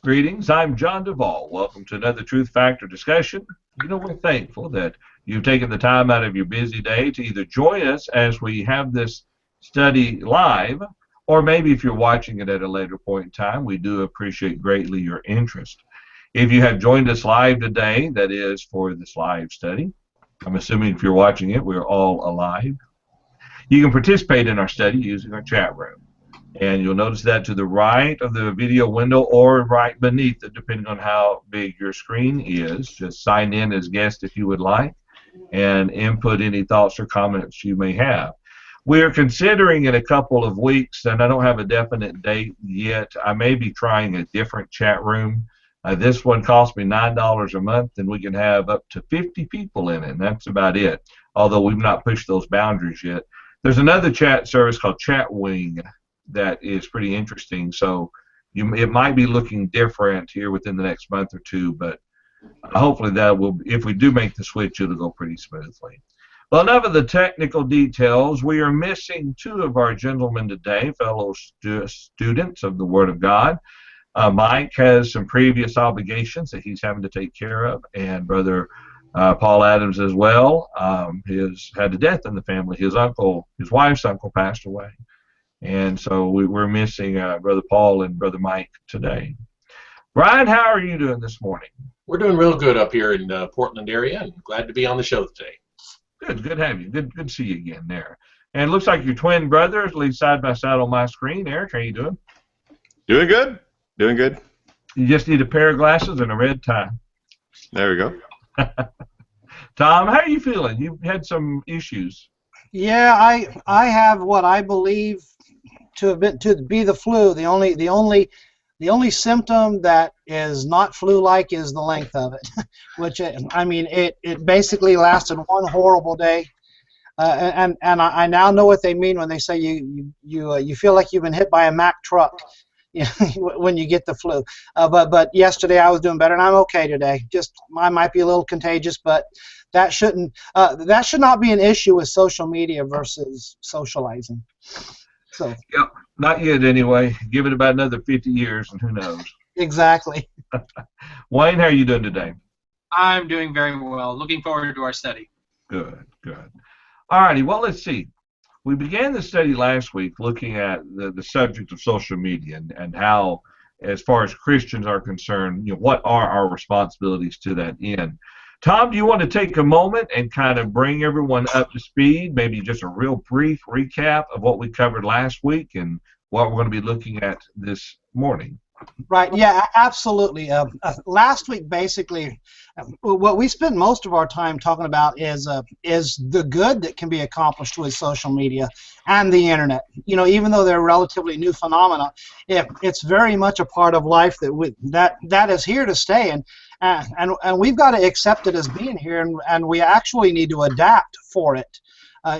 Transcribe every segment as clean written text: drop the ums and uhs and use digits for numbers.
Greetings, I'm John Duvall. Welcome to another Truth Factor discussion. We're thankful that you've taken the time out of your busy day to either join us as we have this study live, or maybe if you're watching it at a later point in time, we do appreciate greatly your interest. If you have joined us live today, that is for this live study, I'm assuming if you're watching it, we're all alive. You can participate in our study using our chat room. And you'll notice that to the right of the video window or right beneath it, depending on how big your screen is. Just sign in as guest if you would like and input any thoughts or comments you may have. We're considering in a couple of weeks, and I don't have a definite date yet, I may be trying a different chat room. This one costs me $9 a month, and we can have up to 50 people in it, and that's about it, although we've not pushed those boundaries yet. There's another chat service called Chatwing that is pretty interesting, so it might be looking different here within the next month or two, but hopefully that will, if we do make the switch, it'll go pretty smoothly. Well, enough of the technical details. We are missing two of our gentlemen today, fellow students of the Word of God. Mike has some previous obligations that he's having to take care of, and Brother Paul Adams as well. Has had a death in the family. His wife's uncle passed away. And so we're missing Brother Paul and Brother Mike today. Brian, how are you doing this morning? We're doing real good up here in Portland area, and glad to be on the show today. Good to have you. Good to see you again there. And it looks like your twin brothers, at least side by side on my screen. Eric, how you doing? Doing good. Doing good. You just need a pair of glasses and a red tie. There we go. Tom, how are you feeling? You've had some issues. Yeah, I have what I believe to be the flu. The only symptom that is not flu-like is the length of it, which I mean it basically lasted one horrible day, and I now know what they mean when they say you feel like you've been hit by a Mack truck when you get the flu. But yesterday I was doing better, and I'm okay today. Just I might be a little contagious, but that should not be an issue with social media versus socializing. So. Yep, not yet anyway. Give it about another 50 years and who knows. Exactly. Wayne, how are you doing today? I'm doing very well. Looking forward to our study. Good. All righty, well, let's see. We began the study last week looking at the subject of social media and how, as far as Christians are concerned, what are our responsibilities to that end. Tom, do you want to take a moment and kind of bring everyone up to speed, maybe just a real brief recap of what we covered last week and what we're going to be looking at this morning? Right, yeah, absolutely. Last week, basically, what we spent most of our time talking about is the good that can be accomplished with social media and the internet. Even though they're relatively new phenomena, it's very much a part of life that is here to stay, and we've got to accept it as being here, and we actually need to adapt for it.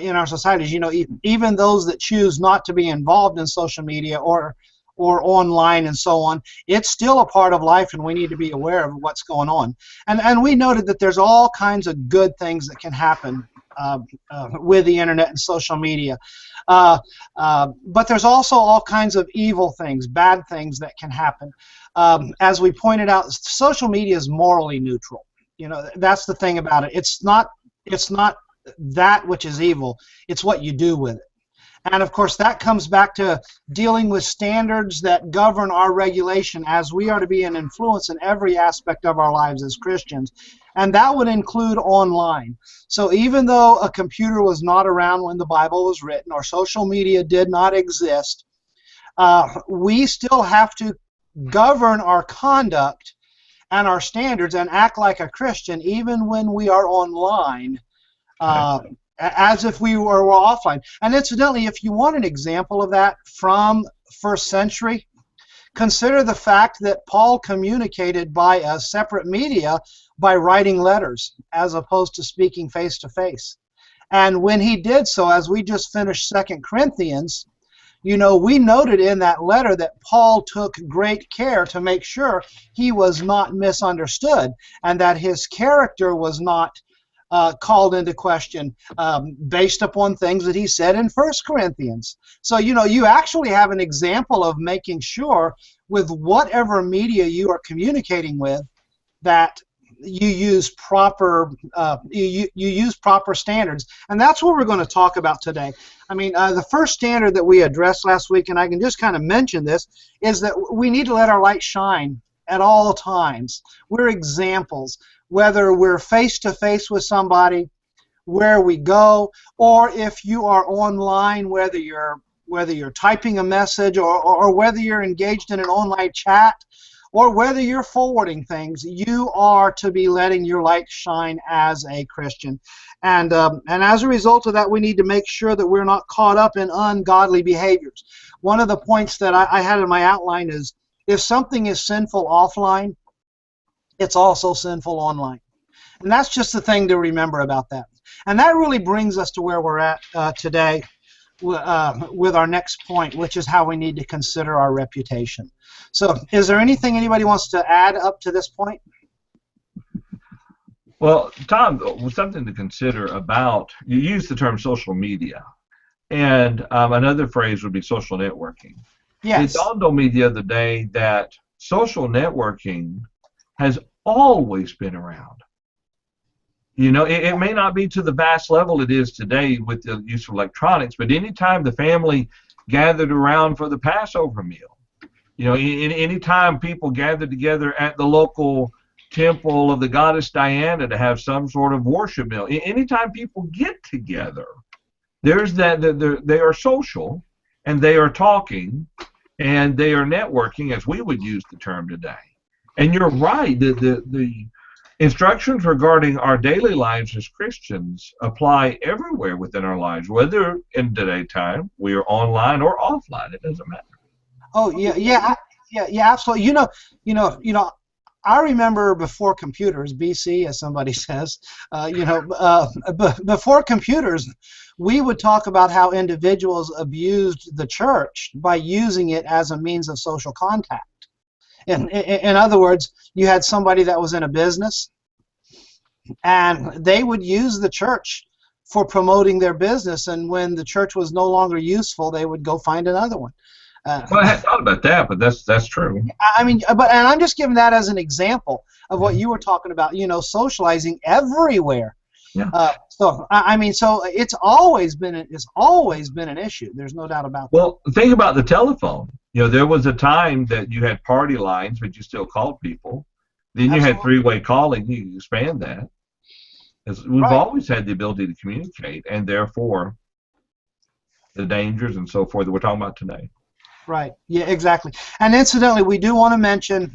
In our societies, even those that choose not to be involved in social media or online and so on, it's still a part of life, and we need to be aware of what's going on. And we noted that there's all kinds of good things that can happen with the internet and social media. But there's also all kinds of evil things, bad things that can happen. As we pointed out, social media is morally neutral. That's the thing about it. It's not that which is evil. It's what you do with it. And of course that comes back to dealing with standards that govern our regulation, as we are to be an influence in every aspect of our lives as Christians. And that would include online. So even though a computer was not around when the Bible was written, or social media did not exist, we still have to govern our conduct and our standards and act like a Christian even when we are online. As if we were offline. And incidentally, if you want an example of that from first century, consider the fact that Paul communicated by a separate media by writing letters as opposed to speaking face to face. And when he did so, as we just finished 2 Corinthians, we noted in that letter that Paul took great care to make sure he was not misunderstood and that his character was not called into question based upon things that he said in 1 Corinthians. So, you actually have an example of making sure with whatever media you are communicating with, that you use proper you use proper standards, and that's what we're going to talk about today. I mean, the first standard that we addressed last week, and I can just kind of mention this, is that we need to let our light shine at all times. We're examples, whether we're face to face with somebody, where we go, or if you are online, whether you're typing a message, or whether you're engaged in an online chat, or whether you're forwarding things, you are to be letting your light shine as a Christian. And as a result of that, we need to make sure that we're not caught up in ungodly behaviors. One of the points that I had in my outline is, if something is sinful offline, it's also sinful online. And that's just the thing to remember about that. And that really brings us to where we're at today with our next point, which is how we need to consider our reputation. So is there anything anybody wants to add up to this point? Well, Tom, something to consider about, you use the term social media, and another phrase would be social networking. Yes. It dawned on me the other day that social networking has always been around. You know, it may not be to the vast level it is today with the use of electronics, but anytime the family gathered around for the Passover meal, you know, anytime people gathered together at the local temple of the goddess Diana to have some sort of worship meal, anytime people get together, there's that, they are social, and they are talking, and they are networking, as we would use the term today. And you're right, the instructions regarding our daily lives as Christians apply everywhere within our lives, whether in today's time we are online or offline. It doesn't matter. Oh yeah, absolutely. You know. I remember before computers, BC, as somebody says. Before computers, we would talk about how individuals abused the church by using it as a means of social contact. In other words, you had somebody that was in a business, and they would use the church for promoting their business, and when the church was no longer useful, they would go find another one. Well, I hadn't thought about that, but that's true. I mean, and I'm just giving that as an example of what you were talking about, you know, socializing everywhere. Yeah. So it's always been an issue. There's no doubt about that. Well, think about the telephone. You know, there was a time that you had party lines, but you still called people. Then you had three-way calling. You expand that. We've always had the ability to communicate, and therefore the dangers and so forth that we're talking about today. Right. Yeah, exactly. And incidentally, we do want to mention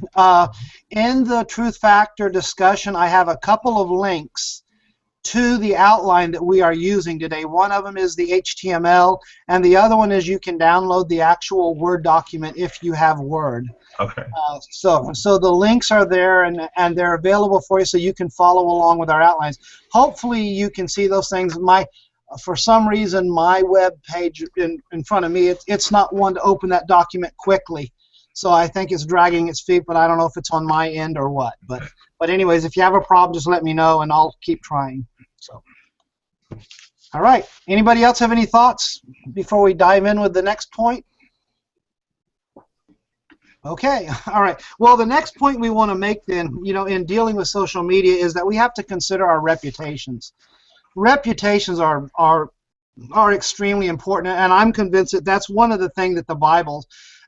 in the Truth Factor discussion, I have a couple of links to the outline that we are using today. One of them is the HTML, and the other one is you can download the actual Word document if you have Word. Okay. So the links are there, and they're available for you, so you can follow along with our outlines. Hopefully, you can see those things. For some reason, my web page in front of me, it's not one to open that document quickly. So I think it's dragging its feet, but I don't know if it's on my end or what. But anyways, if you have a problem, just let me know, and I'll keep trying. So, all right. Anybody else have any thoughts before we dive in with the next point? Okay. All right. Well, the next point we want to make then, you know, in dealing with social media is that we have to consider our reputations. Reputations are extremely important, and I'm convinced that that's one of the things that the Bible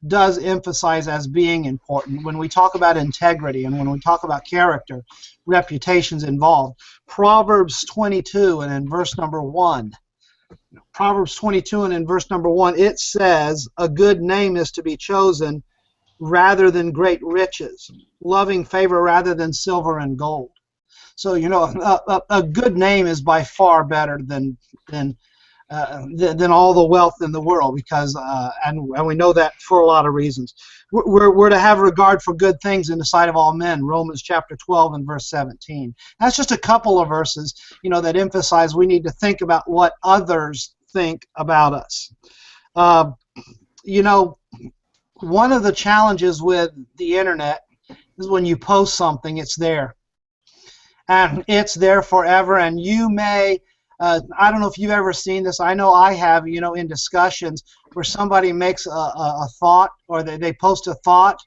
does emphasize as being important. When we talk about integrity and when we talk about character, reputation's involved. Proverbs 22 and in verse number 1. Proverbs 22 and in verse number 1, it says, "A good name is to be chosen rather than great riches, loving favor rather than silver and gold." So, you know, a good name is by far better than all the wealth in the world, because and we know that for a lot of reasons. We're to have regard for good things in the sight of all men. Romans chapter 12 and verse 17. That's just a couple of verses, you know, that emphasize we need to think about what others think about us. You know, one of the challenges with the internet is when you post something, it's there. And it's there forever, and you may, I don't know if you've ever seen this, I know I have, you know, in discussions where somebody makes a thought, or they post a thought,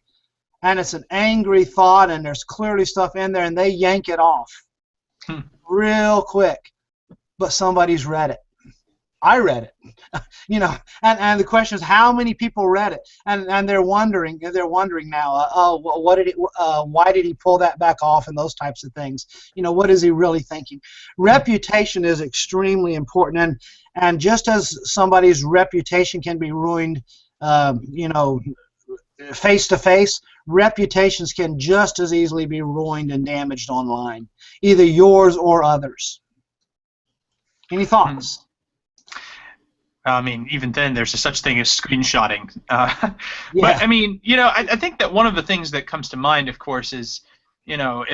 and it's an angry thought, and there's clearly stuff in there, and they yank it off real quick. But somebody's read it. I read it, you know, and the question is, how many people read it? And they're wondering now, why did he pull that back off, and those types of things? You know, what is he really thinking? Reputation is extremely important, and just as somebody's reputation can be ruined, you know, face to face, reputations can just as easily be ruined and damaged online, either yours or others. Any thoughts? I mean, even then, there's a such thing as screenshotting. Yeah. But I mean, you know, I think that one of the things that comes to mind, of course, is, you know,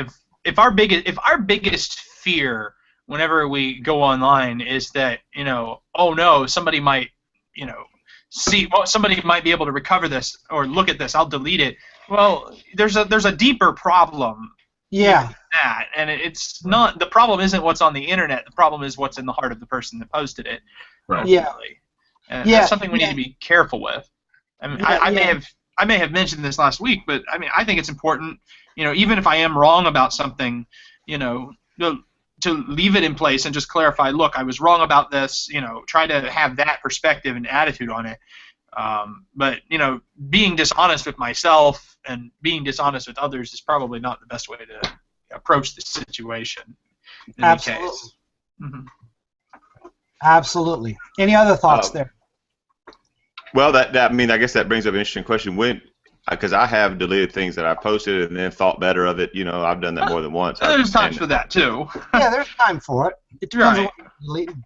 if our biggest fear whenever we go online is that, you know, oh no, somebody might, you know, somebody might be able to recover this or look at this, I'll delete it. Well, there's a deeper problem. Yeah. Than that, and it's not, the problem isn't what's on the internet. The problem is what's in the heart of the person that posted it. Right. Yeah. And Yeah. that's something we need to be careful with. I mean, I may have mentioned this last week, but I mean, I think it's important, you know, even if I am wrong about something, you know, to leave it in place and just clarify, look, I was wrong about this, you know, try to have that perspective and attitude on it. But, you know, being dishonest with myself and being dishonest with others is probably not the best way to approach the situation in Absolutely. the case. Mm-hmm. Absolutely. Any other thoughts there? Well, I mean, I guess that brings up an interesting question. Because I have deleted things that I posted and then thought better of it. You know, I've done that more than once. There's times for that too. Yeah, there's time for it. It depends on Right. what you're deleting.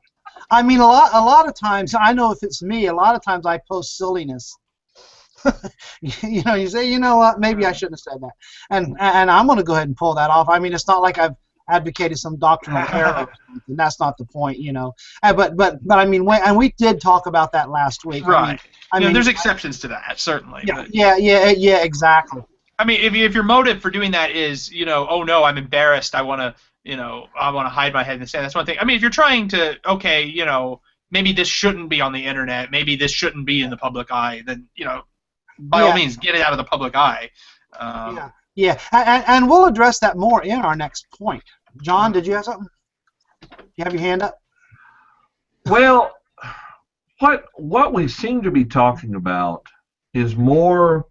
I mean, a lot of times, I know if it's me, a lot of times I post silliness. You know, you say, you know what, maybe I shouldn't have said that. And I'm going to go ahead and pull that off. I mean, it's not like I've advocated some doctrinal error or something. That's not the point, you know. But I mean, and we did talk about that last week. Right. I You know, mean, there's exceptions to that, certainly. yeah, but- yeah, exactly. I mean, if your motive for doing that is, you know, oh no, I'm embarrassed, I want to hide my head in the sand, that's one thing. I mean, if you're trying to, okay, you know, maybe this shouldn't be on the internet, maybe this shouldn't be in the public eye, then, you know, by all means, get it out of the public eye. Yeah, and we'll address that more in our next point. John, did you have something? You have your hand up? Well, what we seem to be talking about is more,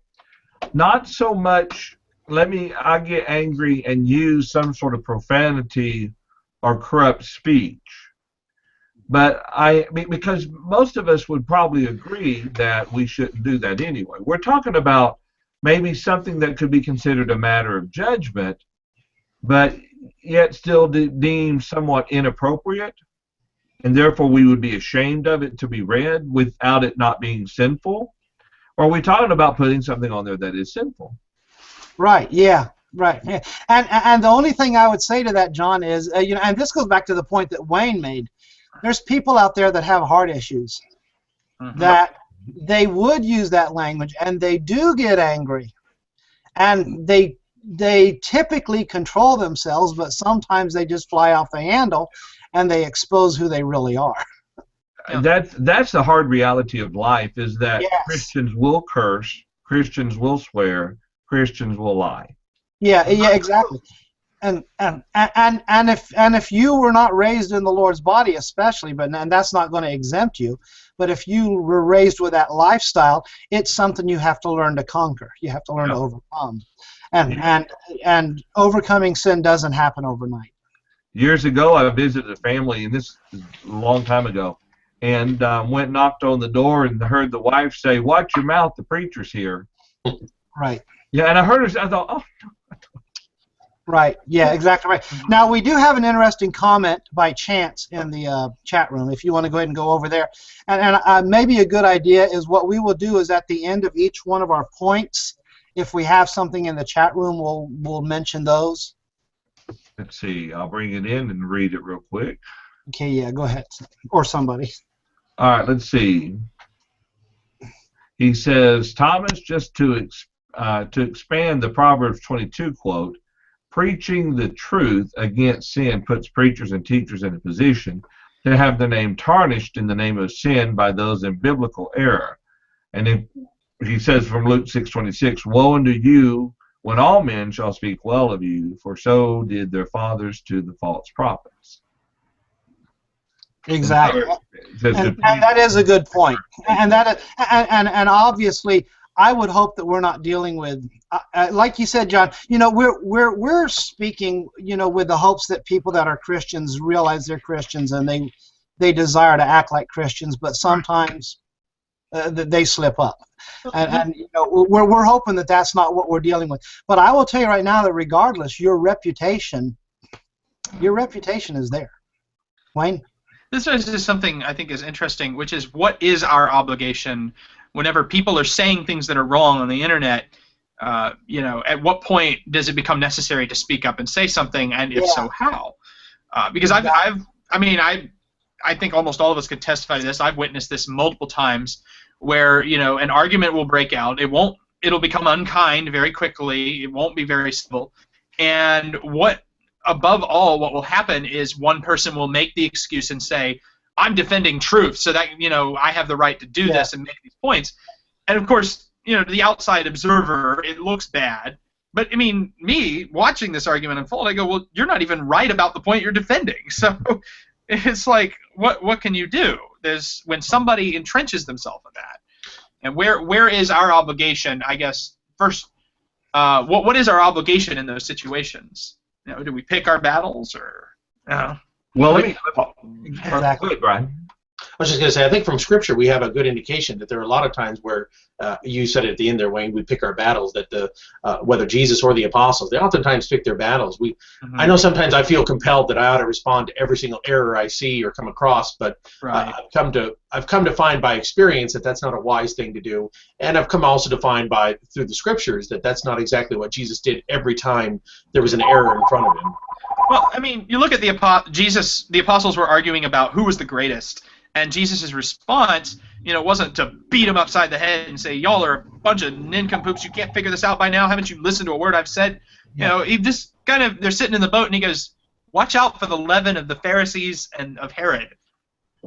not so much I get angry and use some sort of profanity or corrupt speech. But because most of us would probably agree that we shouldn't do that anyway. We're talking about maybe something that could be considered a matter of judgment, but yet still deemed somewhat inappropriate, and therefore we would be ashamed of it to be read without it not being sinful? Or are we talking about putting something on there that is sinful? Right, yeah, right. Yeah. And the only thing I would say to that, John, is, you know, and this goes back to the point that Wayne made. There's people out there that have heart issues, that they would use that language, and they do get angry, and they typically control themselves, but sometimes they just fly off the handle, and they expose who they really are. That's the hard reality of life, is that Yes. Christians will curse, Christians will swear, Christians will lie. Yeah, exactly. And if you were not raised in the Lord's body, especially, and that's not going to exempt you, but if you were raised with that lifestyle, it's something you have to learn to conquer. You have to learn to overcome, and overcoming sin doesn't happen overnight. Years ago, I visited a family, and this is a long time ago, and went and knocked on the door and heard the wife say, "Watch your mouth, the preacher's here." Right. Yeah, and I heard her. I thought, oh. Right. Yeah, exactly right. Now, we do have an interesting comment by Chance in the chat room, if you want to go ahead and go over there. And maybe a good idea is what we will do is at the end of each one of our points, if we have something in the chat room, we'll mention those. Let's see. I'll bring it in and read it real quick. Okay, yeah, go ahead. Or somebody. All right, let's see. He says, Thomas, just to expand the Proverbs 22 quote, preaching the truth against sin puts preachers and teachers in a position to have their name tarnished in the name of sin by those in biblical error. And then he says from Luke 6:26, woe unto you when all men shall speak well of you, for so did their fathers to the false prophets. Exactly. And And that is a good point. And and obviously, I would hope that we're not dealing with, like you said, John. You know, we're speaking, you know, with the hopes that people that are Christians realize they're Christians and they desire to act like Christians, but sometimes they slip up. And you know, we're hoping that that's not what we're dealing with. But I will tell you right now that regardless, your reputation is there. Wayne? This is just something I think is interesting, which is what is our obligation whenever people are saying things that are wrong on the internet? You know, at what point does it become necessary to speak up and say something, and if so, how? Because I think almost all of us could testify to this. I've witnessed this multiple times, where you know an argument will break out. It'll become unkind very quickly. It won't be very civil, and above all, what will happen is one person will make the excuse and say, I'm defending truth, so that, you know, I have the right to do this and make these points. And of course, you know, to the outside observer, it looks bad. But I mean, me watching this argument unfold, I go, well, you're not even right about the point you're defending. So it's like, what can you do? There's when somebody entrenches themselves in that. And where is our obligation? I guess first, what is our obligation in those situations? You know, do we pick our battles, or? Well, let me. Exactly. Brian. I was just going to say, I think from Scripture we have a good indication that there are a lot of times where, you said it at the end there, Wayne, we pick our battles, that whether Jesus or the apostles, they oftentimes pick their battles. I know sometimes I feel compelled that I ought to respond to every single error I see or come across, but I've come to find by experience that that's not a wise thing to do, and I've come also to find through the Scriptures that that's not exactly what Jesus did every time there was an error in front of him. Well, I mean, you look at the apostles were arguing about who was the greatest, and Jesus' response, you know, wasn't to beat him upside the head and say, y'all are a bunch of nincompoops, you can't figure this out by now, haven't you listened to a word I've said? You know, he just kind of, they're sitting in the boat and he goes, watch out for the leaven of the Pharisees and of Herod.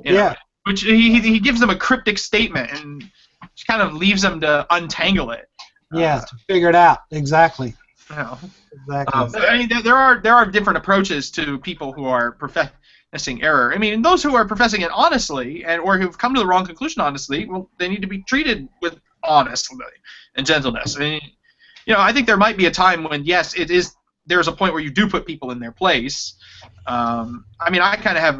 You know, which he gives them a cryptic statement and just kind of leaves them to untangle it. Yeah, to figure it out. Exactly. You know. Exactly. I mean, there are different approaches to people who are professing error. I mean, those who are professing it honestly or who've come to the wrong conclusion honestly, well, they need to be treated with honesty and gentleness. I mean, you know, I think there might be a time when, yes, there's a point where you do put people in their place. I mean, I kind of have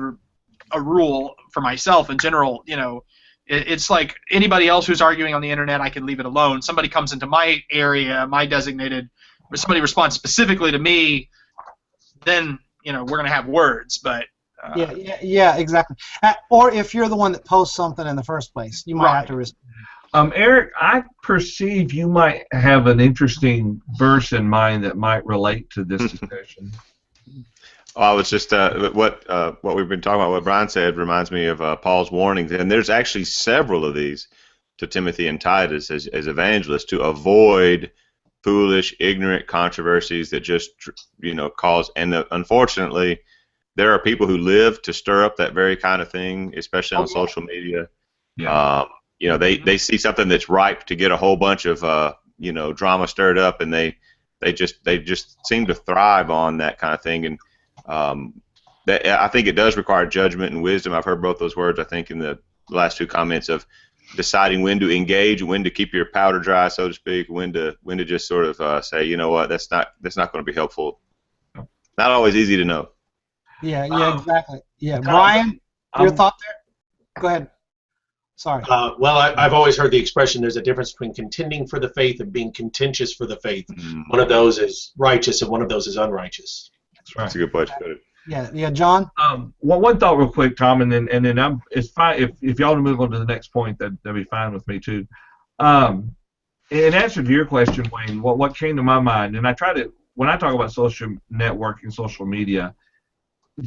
a rule for myself in general. You know, it's like anybody else who's arguing on the internet, I can leave it alone. Somebody comes into my area, my designated. If somebody responds specifically to me, then you know we're gonna have words. But yeah, exactly. Or if you're the one that posts something in the first place, you might have to respond. Eric, I perceive you might have an interesting verse in mind that might relate to this discussion. I was just what we've been talking about. What Brian said reminds me of Paul's warnings, and there's actually several of these to Timothy and Titus as evangelists to avoid foolish, ignorant controversies that just, you know, cause. And unfortunately, there are people who live to stir up that very kind of thing, especially on social media. Yeah. You know, they see something that's ripe to get a whole bunch of you know, drama stirred up, and they just seem to thrive on that kind of thing. And I think it does require judgment and wisdom. I've heard both those words, I think, in the last two comments of deciding when to engage, when to keep your powder dry, so to speak, when to just sort of say, you know what, that's not going to be helpful. Not always easy to know. Yeah, exactly. Yeah, Brian, your thought there? Go ahead. Sorry. Well, I've always heard the expression, there's a difference between contending for the faith and being contentious for the faith. Mm-hmm. One of those is righteous and one of those is unrighteous. That's right. That's a good place to put it. Yeah, John. One thought real quick, Tom, and then it's fine if y'all move on to the next point. That'd be fine with me too. In answer to your question, Wayne, what came to my mind, and when I talk about social networking, social media,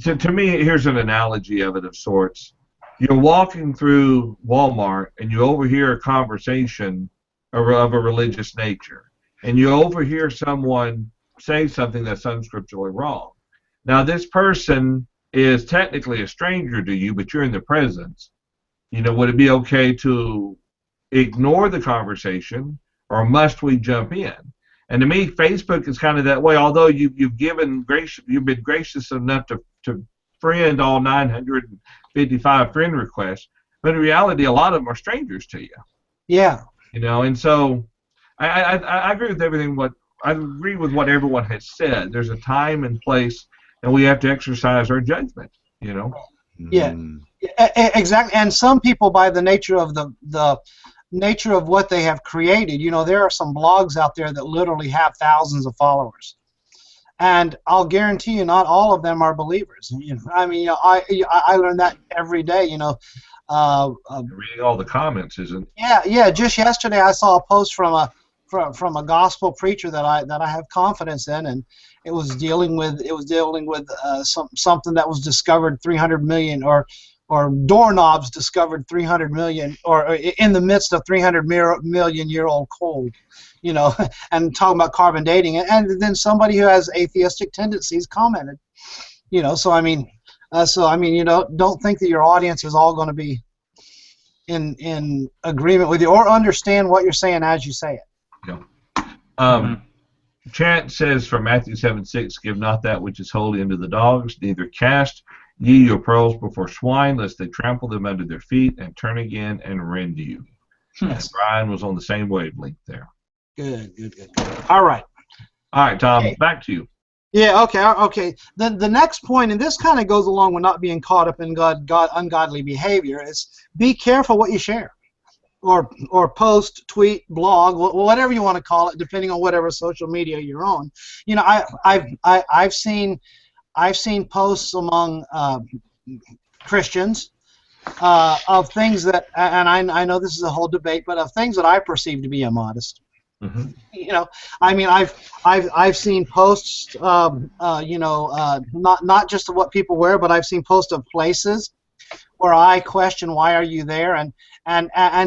to me, here's an analogy of it of sorts. You're walking through Walmart and you overhear a conversation of a religious nature, and you overhear someone say something that's unscripturally wrong. Now, this person is technically a stranger to you, but you're in the presence. You know, would it be okay to ignore the conversation, or must we jump in? And to me, Facebook is kind of that way. Although you've been gracious enough to friend all 955 friend requests, but in reality, a lot of them are strangers to you. Yeah. You know, and so I agree with everything. I agree with what everyone has said. There's a time and place, and we have to exercise our judgment. You know. Yeah. Exactly. And some people, by the nature of the nature of what they have created, you know, there are some blogs out there that literally have thousands of followers, and I'll guarantee you, not all of them are believers. You know, I mean, you know, I learn that every day. You know. Reading all the comments isn't. Yeah. Just yesterday, I saw a post from a gospel preacher that I have confidence in, and it was dealing with something that was discovered 300 million or doorknobs discovered 300 million or in the midst of 300 million year old coal, you know, and talking about carbon dating, and then somebody who has atheistic tendencies commented, you know. So I mean, you know, don't think that your audience is all going to be in agreement with you or understand what you're saying as you say it. Yeah. Chant says from Matthew 7:6, give not that which is holy unto the dogs, neither cast ye your pearls before swine, lest they trample them under their feet and turn again and rend you. Yes. And Brian was on the same wavelength there. Good. All right, Tom, okay. Back to you. Yeah, okay. Then the next point, and this kind of goes along with not being caught up in ungodly behavior, is be careful what you share, or post, tweet, blog, whatever you want to call it, depending on whatever social media you're on. You know, I've seen posts among Christians of things that, and I know this is a whole debate, but of things that I perceive to be immodest. Mm-hmm. You know, I mean, I've seen posts, you know, not just of what people wear, but I've seen posts of places where I question, why are you there? And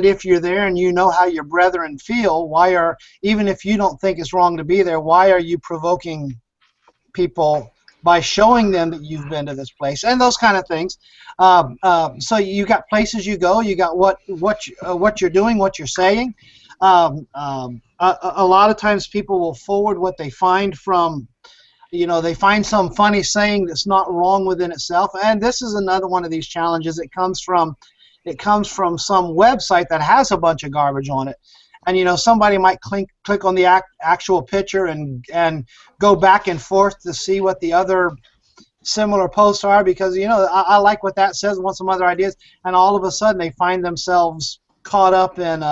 if you're there and you know how your brethren feel, even if you don't think it's wrong to be there, why are you provoking people by showing them that you've been to this place and those kind of things? So you got places you go, you got what you're doing, what you're saying. A lot of times people will forward what they find from, you know, they find some funny saying that's not wrong within itself, and this is another one of these challenges. It comes from some website that has a bunch of garbage on it, and you know, somebody might click on the actual picture and go back and forth to see what the other similar posts are, because you know, I like what that says, want some other ideas, and all of a sudden they find themselves caught up in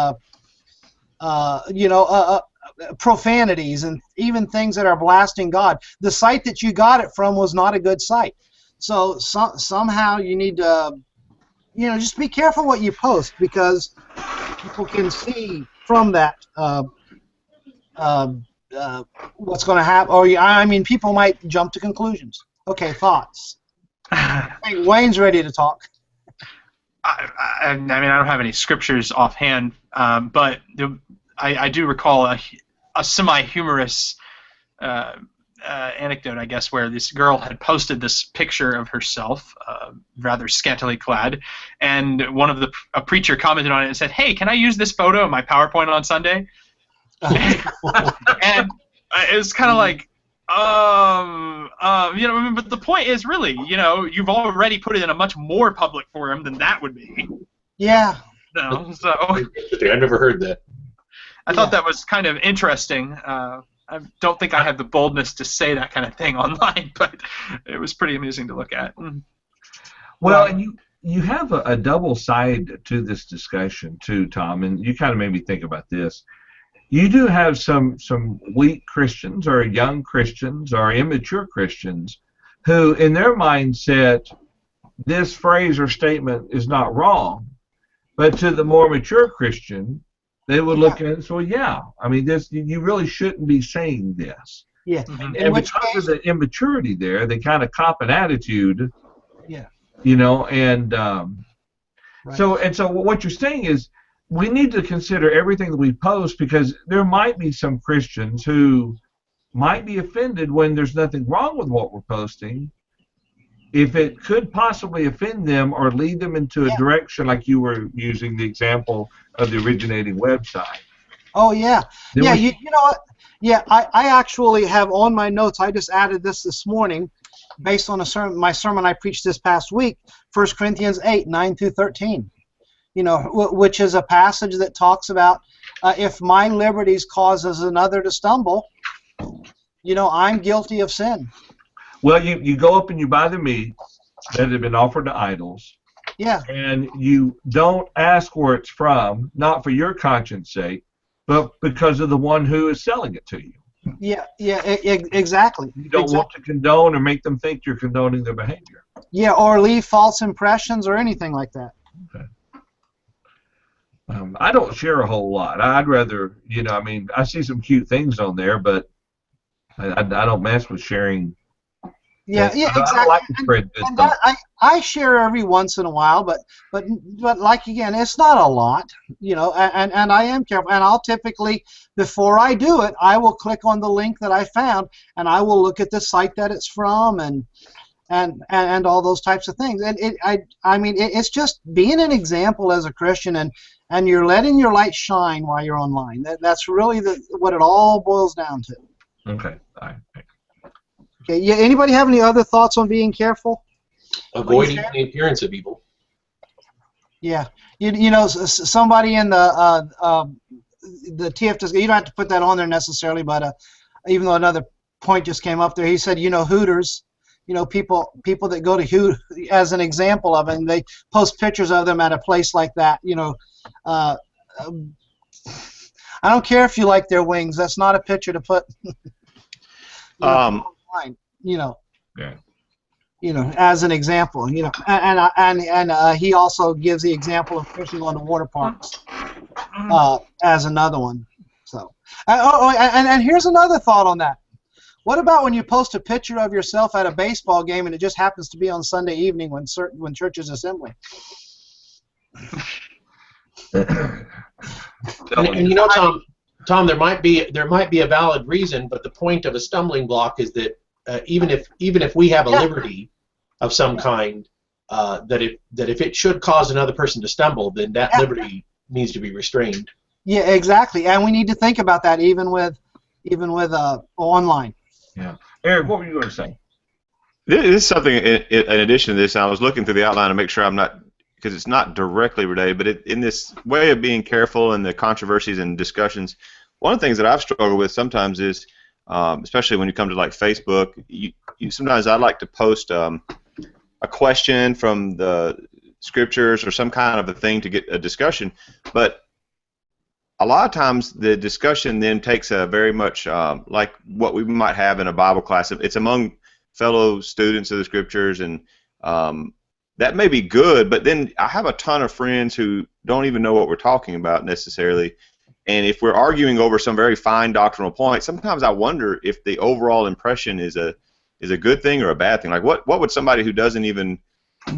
profanities and even things that are blasting God. The site that you got it from was not a good site. So somehow you need to, you know, just be careful what you post, because people can see from that what's going to happen. Or I mean, people might jump to conclusions. Okay, thoughts. Hey, Wayne's ready to talk. I mean, I don't have any scriptures offhand, but I do recall a semi-humorous anecdote, I guess, where this girl had posted this picture of herself, rather scantily clad, and a preacher commented on it and said, "Hey, can I use this photo in my PowerPoint on Sunday?" And it was kind of like, you know, I mean, but the point is really, you know, you've already put it in a much more public forum than that would be. Yeah. No, so I've never heard that. I thought that was kind of interesting. I don't think I had the boldness to say that kind of thing online, but it was pretty amusing to look at. Well, and you have a double side to this discussion too, Tom, and you kind of made me think about this. You do have some weak Christians or young Christians or immature Christians who, in their mindset, this phrase or statement is not wrong, but to the more mature Christian, they would look at it and say, well, yeah, I mean, you really shouldn't be saying this. Yeah. And because of the immaturity there, they kind of cop an attitude. Yeah. You know, and right. so what you're saying is we need to consider everything that we post, because there might be some Christians who might be offended when there's nothing wrong with what we're posting, if it could possibly offend them or lead them into a direction, like you were using the example of the originating website. Oh yeah, Then yeah. we- You know what? Yeah, I actually have on my notes. I just added this morning, based on my sermon I preached this past week. 1 Corinthians 8:9-13. You know, which is a passage that talks about if my liberties causes another to stumble, you know, I'm guilty of sin. Well, you go up and you buy the meat that had been offered to idols, Yeah, and you don't ask where it's from, not for your conscience sake, but because of the one who is selling it to you. yeah, exactly. You don't want to condone or make them think you're condoning their behavior. Yeah, or leave false impressions or anything like that. Okay. I don't share a whole lot. I'd rather, you know, I mean, I see some cute things on there, but I don't mess with sharing. Yeah, exactly. I like to spread good And stuff. I share every once in a while, but like again, it's not a lot, you know. And I am careful, and I'll typically, before I do it, I will click on the link that I found, and I will look at the site that it's from, and all those types of things. And I mean, it's just being an example as a Christian, and you're letting your light shine while you're online. That's really what it all boils down to. Okay. All right. Okay. Yeah. Anybody have any other thoughts on being careful? Avoiding the appearance of evil. Yeah. You know, somebody in the TF, you don't have to put that on there necessarily, but even though another point just came up there, he said, you know, Hooters, you know, people that go to Hooters as an example of it, and they post pictures of them at a place like that, you know. I don't care if you like their wings. That's not a picture to put. Online, you know. Yeah. You know, as an example, you know, and he also gives the example of fishing on the water parks as another one. So, and here's another thought on that. What about when you post a picture of yourself at a baseball game and it just happens to be on Sunday evening when church is assembling? And you know, Tom, there might be a valid reason, but the point of a stumbling block is that even if we have a liberty of some kind, that if it should cause another person to stumble, then that liberty needs to be restrained. Yeah, exactly, and we need to think about that even with online. Yeah. Eric, what were you going to say? This is something in addition to this. I was looking through the outline to make sure I'm not, because it's not directly related, but in this way of being careful in the controversies and discussions, one of the things that I've struggled with sometimes is, especially when you come to like Facebook, sometimes I like to post a question from the scriptures or some kind of a thing to get a discussion, but a lot of times the discussion then takes a very much like what we might have in a Bible class. It's among fellow students of the scriptures, and that may be good, but then I have a ton of friends who don't even know what we're talking about necessarily, and if we're arguing over some very fine doctrinal point, sometimes I wonder if the overall impression is a good thing or a bad thing. Like what would somebody who doesn't even,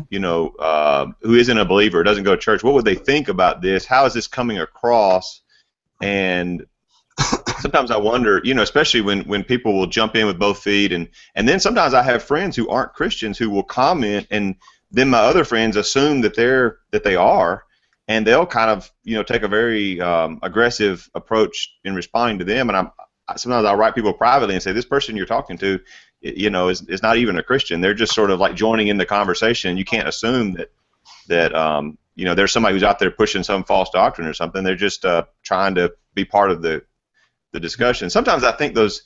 you know, who isn't a believer, doesn't go to church, what would they think about this? How is this coming across? And sometimes I wonder, you know, especially when people will jump in with both feet, and then sometimes I have friends who aren't Christians who will comment, and then my other friends assume that they are, and they'll kind of, you know, take a very aggressive approach in responding to them. And sometimes I'll write people privately and say, this person you're talking to, you know, is not even a Christian. They're just sort of like joining in the conversation. You can't assume that you know, there's somebody who's out there pushing some false doctrine or something. They're just trying to be part of the discussion. Sometimes I think those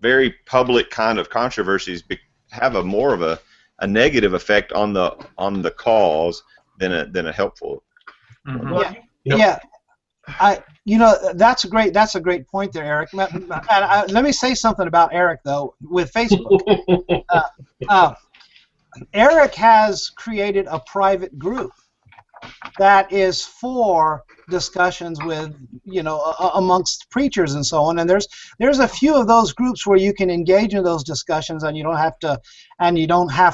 very public kind of controversies have more of a negative effect on the cause than a helpful. Mm-hmm. Yeah. You know, that's a great point there, Eric. And let me say something about Eric though with Facebook. Eric has created a private group that is for discussions with, you know, amongst preachers and so on. And there's a few of those groups where you can engage in those discussions, and you don't have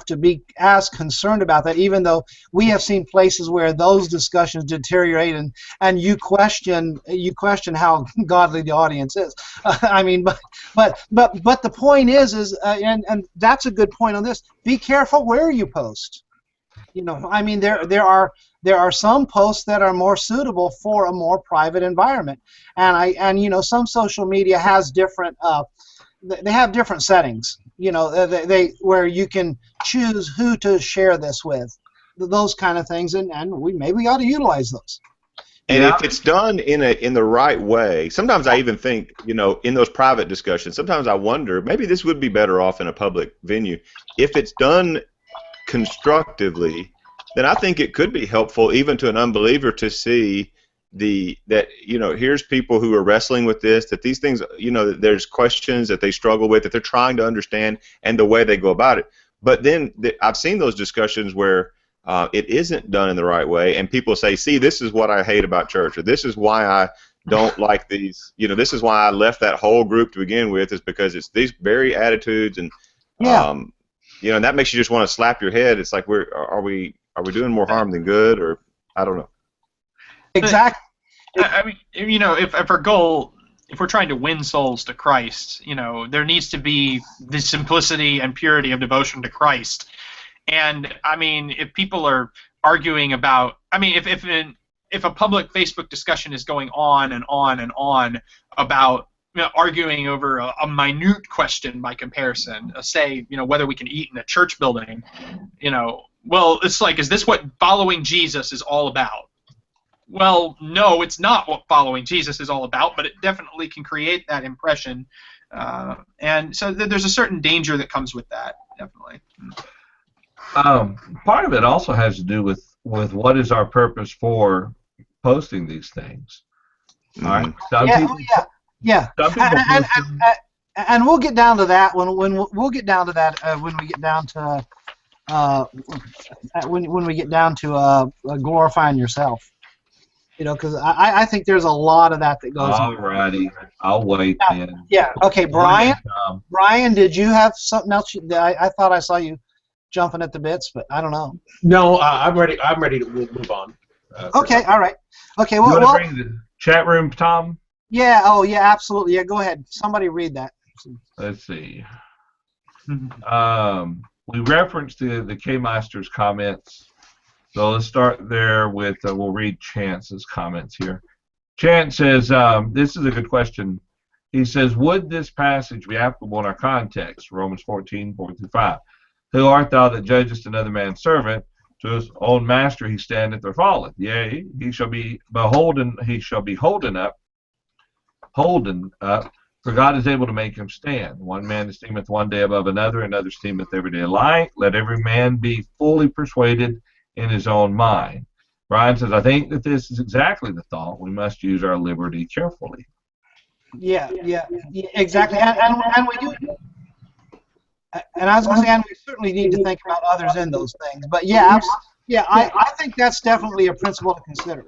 to be as concerned about that. Even though we have seen places where those discussions deteriorate, and you question how godly the audience is. I mean, but the point is and that's a good point on this. Be careful where you post. You know, I mean, there are some posts that are more suitable for a more private environment, and you know, some social media has different they have different settings. You know, they where you can choose who to share this with, those kind of things, and we maybe ought to utilize those. And Yeah. if it's done in the right way, sometimes I even think, you know, in those private discussions, sometimes I wonder maybe this would be better off in a public venue. If it's done constructively, then I think it could be helpful even to an unbeliever to see that, you know, here's people who are wrestling with this, that these things, you know, that there's questions that they struggle with, that they're trying to understand, and the way they go about it. But then I've seen those discussions where it isn't done in the right way, and people say, see, this is what I hate about church, or this is why I don't like these, you know, this is why I left that whole group to begin with, is because it's these very attitudes, and Yeah. you know, and that makes you just want to slap your head. It's like, are we doing more harm than good, or I don't know. Exactly. I mean, you know, if our goal, if we're trying to win souls to Christ, you know, there needs to be the simplicity and purity of devotion to Christ. And I mean, if people are arguing about, I mean, if a public Facebook discussion is going on and on and on about, you know, arguing over a minute question by comparison, say, you know, whether we can eat in a church building, you know, well, it's like, is this what following Jesus is all about? Well, no, it's not what following Jesus is all about, but it definitely can create that impression, and so there's a certain danger that comes with that, definitely. Part of it also has to do with what is our purpose for posting these things. All right. Some people, Yeah. some people And, post them- and we'll get down to that when we'll get down to that when we get down to when we get down to glorifying yourself. You know, because I think there's a lot of that goes on. Alrighty, I'll wait then. Yeah. Okay, Brian. Um, Brian, did you have something else? I thought I saw you jumping at the bits, but I don't know. No, I'm ready. I'm ready to move on. Okay. All right. Okay. you Well. want to bring the chat room, Tom? Yeah. Oh, yeah. Absolutely. Yeah. Go ahead. Somebody read that. Let's see. We referenced the K-Meister's comments. So let's start there with, we'll read Chance's comments here. Chance says, this is a good question. He says, would this passage be applicable in our context? Romans 14, 4-5. Who art thou that judgest another man's servant? To his own master he standeth or falleth. Yea, he shall be holden up, for God is able to make him stand. One man esteemeth one day above another, another esteemeth every day alike. Let every man be fully persuaded in his own mind. Brian says, I think that this is exactly the thought. We must use our liberty carefully. Yeah, exactly. And we do. And I was going to say, and we certainly need to think about others in those things. But yeah, I think that's definitely a principle to consider.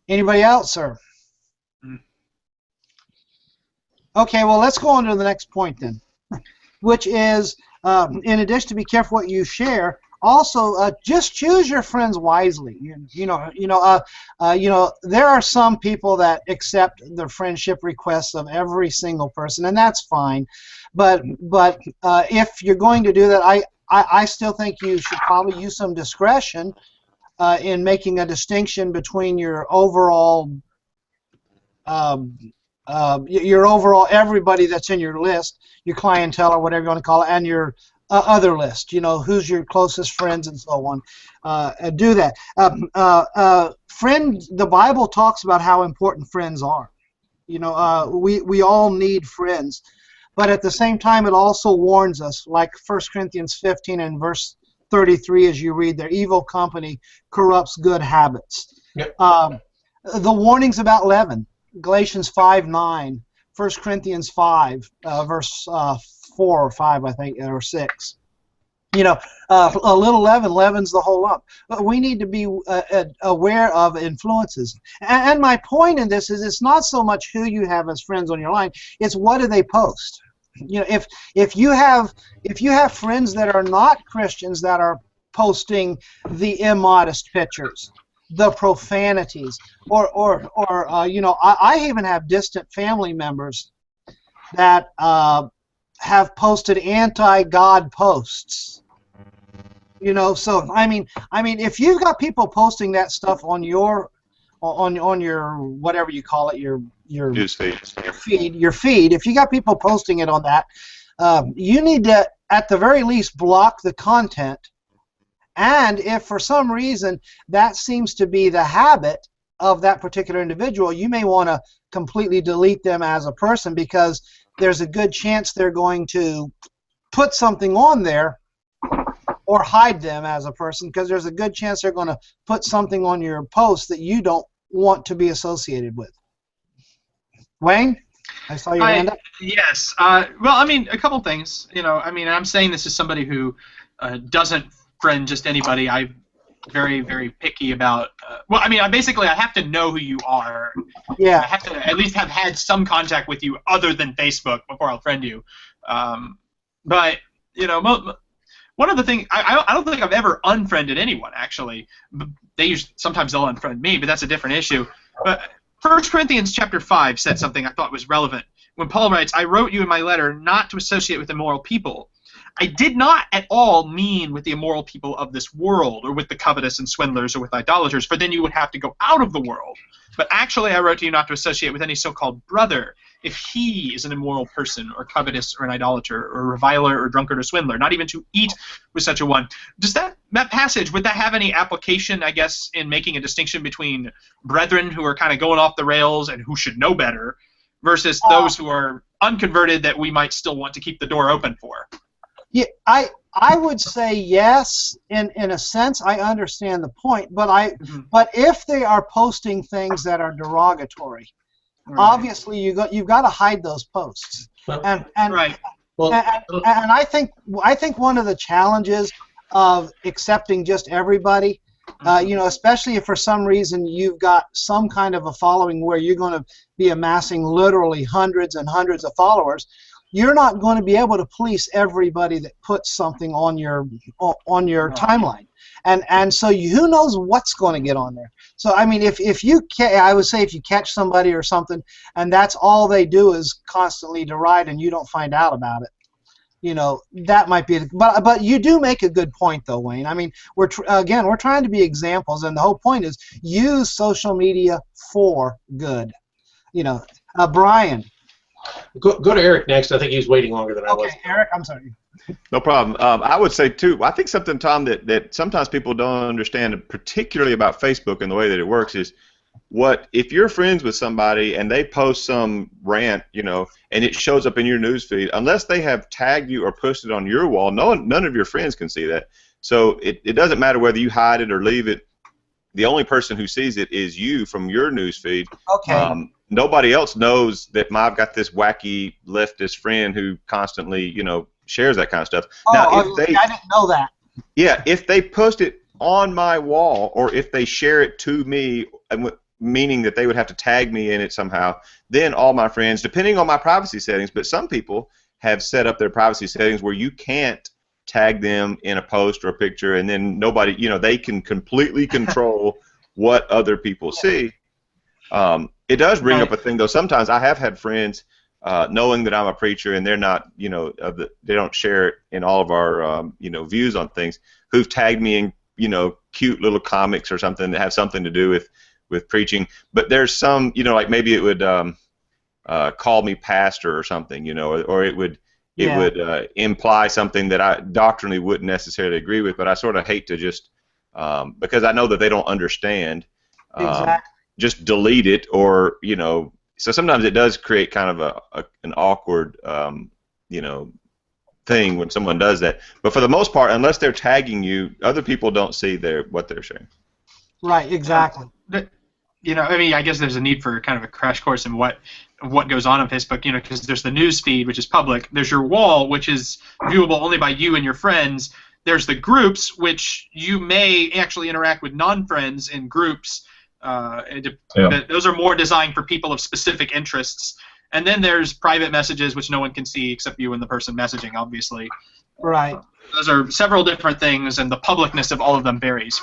Anybody else, sir? Okay, well, let's go on to the next point then, which is, in addition to be careful what you share, also just choose your friends wisely. You know, there are some people that accept the friendship requests of every single person, and that's fine. But if you're going to do that, I still think you should probably use some discretion in making a distinction between your overall everybody that's in your list, your clientele or whatever you want to call it, and your other list. You know, who's your closest friends and so on. Do that. The Bible talks about how important friends are. You know, we all need friends. But at the same time, it also warns us, like 1 Corinthians 15 and verse 33, as you read there, evil company corrupts good habits. Yep. The warnings about leaven, Galatians 5:9, 1 Corinthians 5, verse 4 or 5, I think, or 6. You know, a little leaven leavens the whole lump. But we need to be aware of influences. And my point in this is, it's not so much who you have as friends on your line; it's what do they post. You know, if you have friends that are not Christians that are posting the immodest pictures, the profanities, or you know, I even have distant family members that have posted anti-God posts. You know, so I mean, if you've got people posting that stuff on your whatever you call it, your feed, if you got people posting it on that, you need to at the very least block the content. And if for some reason that seems to be the habit of that particular individual, you may want to completely delete them as a person, because there's a good chance they're going to put something on there, or hide them as a person, because there's a good chance they're going to put something on your post that you don't want to be associated with. Wayne, I saw your hand up. Yes. Well, I mean, a couple things. You know, I mean, I'm saying this as somebody who doesn't friend just anybody. I'm very, very picky about. Well, I mean, I have to know who you are. Yeah. I have to at least have had some contact with you other than Facebook before I'll friend you. But you know, one of the things, I don't think I've ever unfriended anyone, actually. Sometimes they'll unfriend me, but that's a different issue. But 1 Corinthians chapter 5 said something I thought was relevant. When Paul writes, I wrote you in my letter not to associate with immoral people. I did not at all mean with the immoral people of this world, or with the covetous and swindlers, or with idolaters, for then you would have to go out of the world. But actually I wrote to you not to associate with any so-called brother, if he is an immoral person, or covetous, or an idolater, or a reviler, or drunkard, or swindler, not even to eat with such a one. Does that passage, would that have any application, I guess, in making a distinction between brethren who are kind of going off the rails and who should know better, versus those who are unconverted that we might still want to keep the door open for? Yeah, I would say yes, in a sense. I understand the point, but but if they are posting things that are derogatory, obviously you've got to hide those posts. And right. And I think one of the challenges of accepting just everybody, you know, especially if for some reason you've got some kind of a following where you're going to be amassing literally hundreds and hundreds of followers, you're not going to be able to police everybody that puts something on your timeline, and so who knows what's going to get on there. So I mean, if you I would say if you catch somebody or something, and that's all they do is constantly deride, and you don't find out about it, you know, that might be. But you do make a good point though, Wayne. I mean, we're trying to be examples, and the whole point is use social media for good. You know, Brian. Go to Eric next. I think he's waiting longer than I was. Okay, Eric, I'm sorry. No problem. I would say, too, I think something, Tom, that sometimes people don't understand, particularly about Facebook and the way that it works, is if you're friends with somebody and they post some rant, you know, and it shows up in your newsfeed, unless they have tagged you or posted it on your wall, none of your friends can see that. So it doesn't matter whether you hide it or leave it. The only person who sees it is you from your newsfeed. Okay. Nobody else knows that I've got this wacky leftist friend who constantly, you know, shares that kind of stuff. I didn't know that. Yeah, if they post it on my wall, or if they share it to me, meaning that they would have to tag me in it somehow, then all my friends, depending on my privacy settings, but some people have set up their privacy settings where you can't tag them in a post or a picture, and then nobody, you know, they can completely control what other people see. It does bring up a thing, though. Sometimes I have had friends, knowing that I'm a preacher and they're not, you know, they don't share it in all of our, you know, views on things, who've tagged me in, you know, cute little comics or something that have something to do with preaching. But there's some, you know, like maybe it would call me pastor or something, you know, or it would imply something that I doctrinally wouldn't necessarily agree with, but I sort of hate to just because I know that they don't understand. Exactly. Just delete it, or, you know, so sometimes it does create kind of an awkward, you know, thing when someone does that. But for the most part, unless they're tagging you, other people don't see what they're sharing. Right, exactly. You know, I mean, I guess there's a need for kind of a crash course in what goes on Facebook, you know, because there's the news feed, which is public. There's your wall, which is viewable only by you and your friends. There's the groups, which you may actually interact with non-friends in groups. Those are more designed for people of specific interests. And then there's private messages, which no one can see except you and the person messaging, obviously. Right. Those are several different things, and the publicness of all of them varies.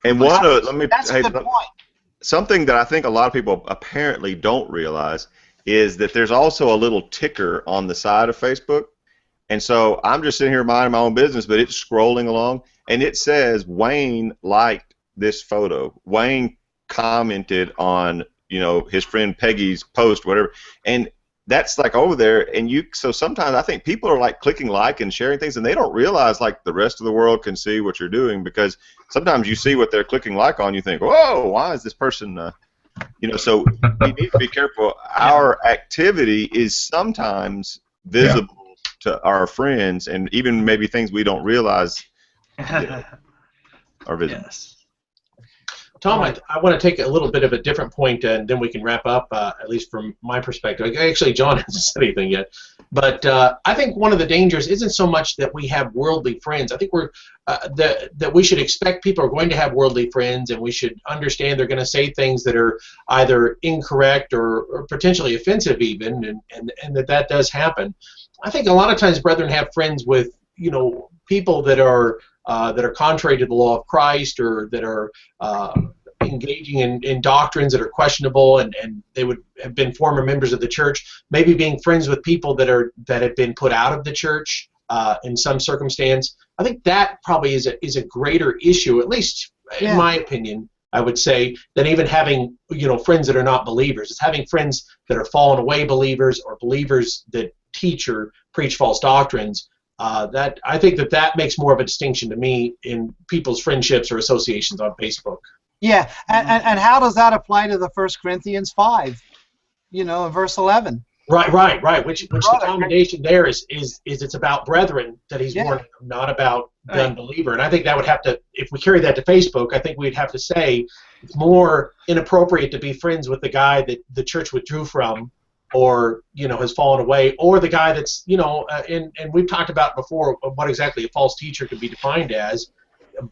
And That's a good point. Something that I think a lot of people apparently don't realize is that there's also a little ticker on the side of Facebook, And so I'm just sitting here minding my own business, but it's scrolling along, and it says Wayne liked this photo. Wayne commented on, his friend Peggy's post, whatever, and that's like over there. And so sometimes I think people are like clicking like and sharing things, and they don't realize like the rest of the world can see what you're doing, because sometimes you see what they're clicking like on, you think, whoa, why is this person, so we need to be careful. Our activity is sometimes visible to our friends, and even maybe things we don't realize are visible. Yes. Tom, I want to take a little bit of a different point, and then we can wrap up, at least from my perspective. Actually, John hasn't said anything yet. But I think one of the dangers isn't so much that we have worldly friends. I think that we should expect people are going to have worldly friends, and we should understand they're going to say things that are either incorrect or potentially offensive even, and that does happen. I think a lot of times brethren have friends with, people that are contrary to the law of Christ, or that are engaging in doctrines that are questionable, and they would have been former members of the church, maybe being friends with people that have been put out of the church in some circumstance. I think that probably is a greater issue, at least in my opinion, I would say, than even having friends that are not believers. It's having friends that are fallen away believers, or believers that teach or preach false doctrines. That I think that makes more of a distinction to me in people's friendships or associations on Facebook. Yeah, and how does that apply to the 1 Corinthians 5? In verse 11. Right. Which the commendation there is it's about brethren that he's warning them, not about the unbeliever. And I think that would have to, if we carry that to Facebook, I think we'd have to say it's more inappropriate to be friends with the guy that the church withdrew from, or has fallen away, or the guy that's and we've talked about before what exactly a false teacher can be defined as.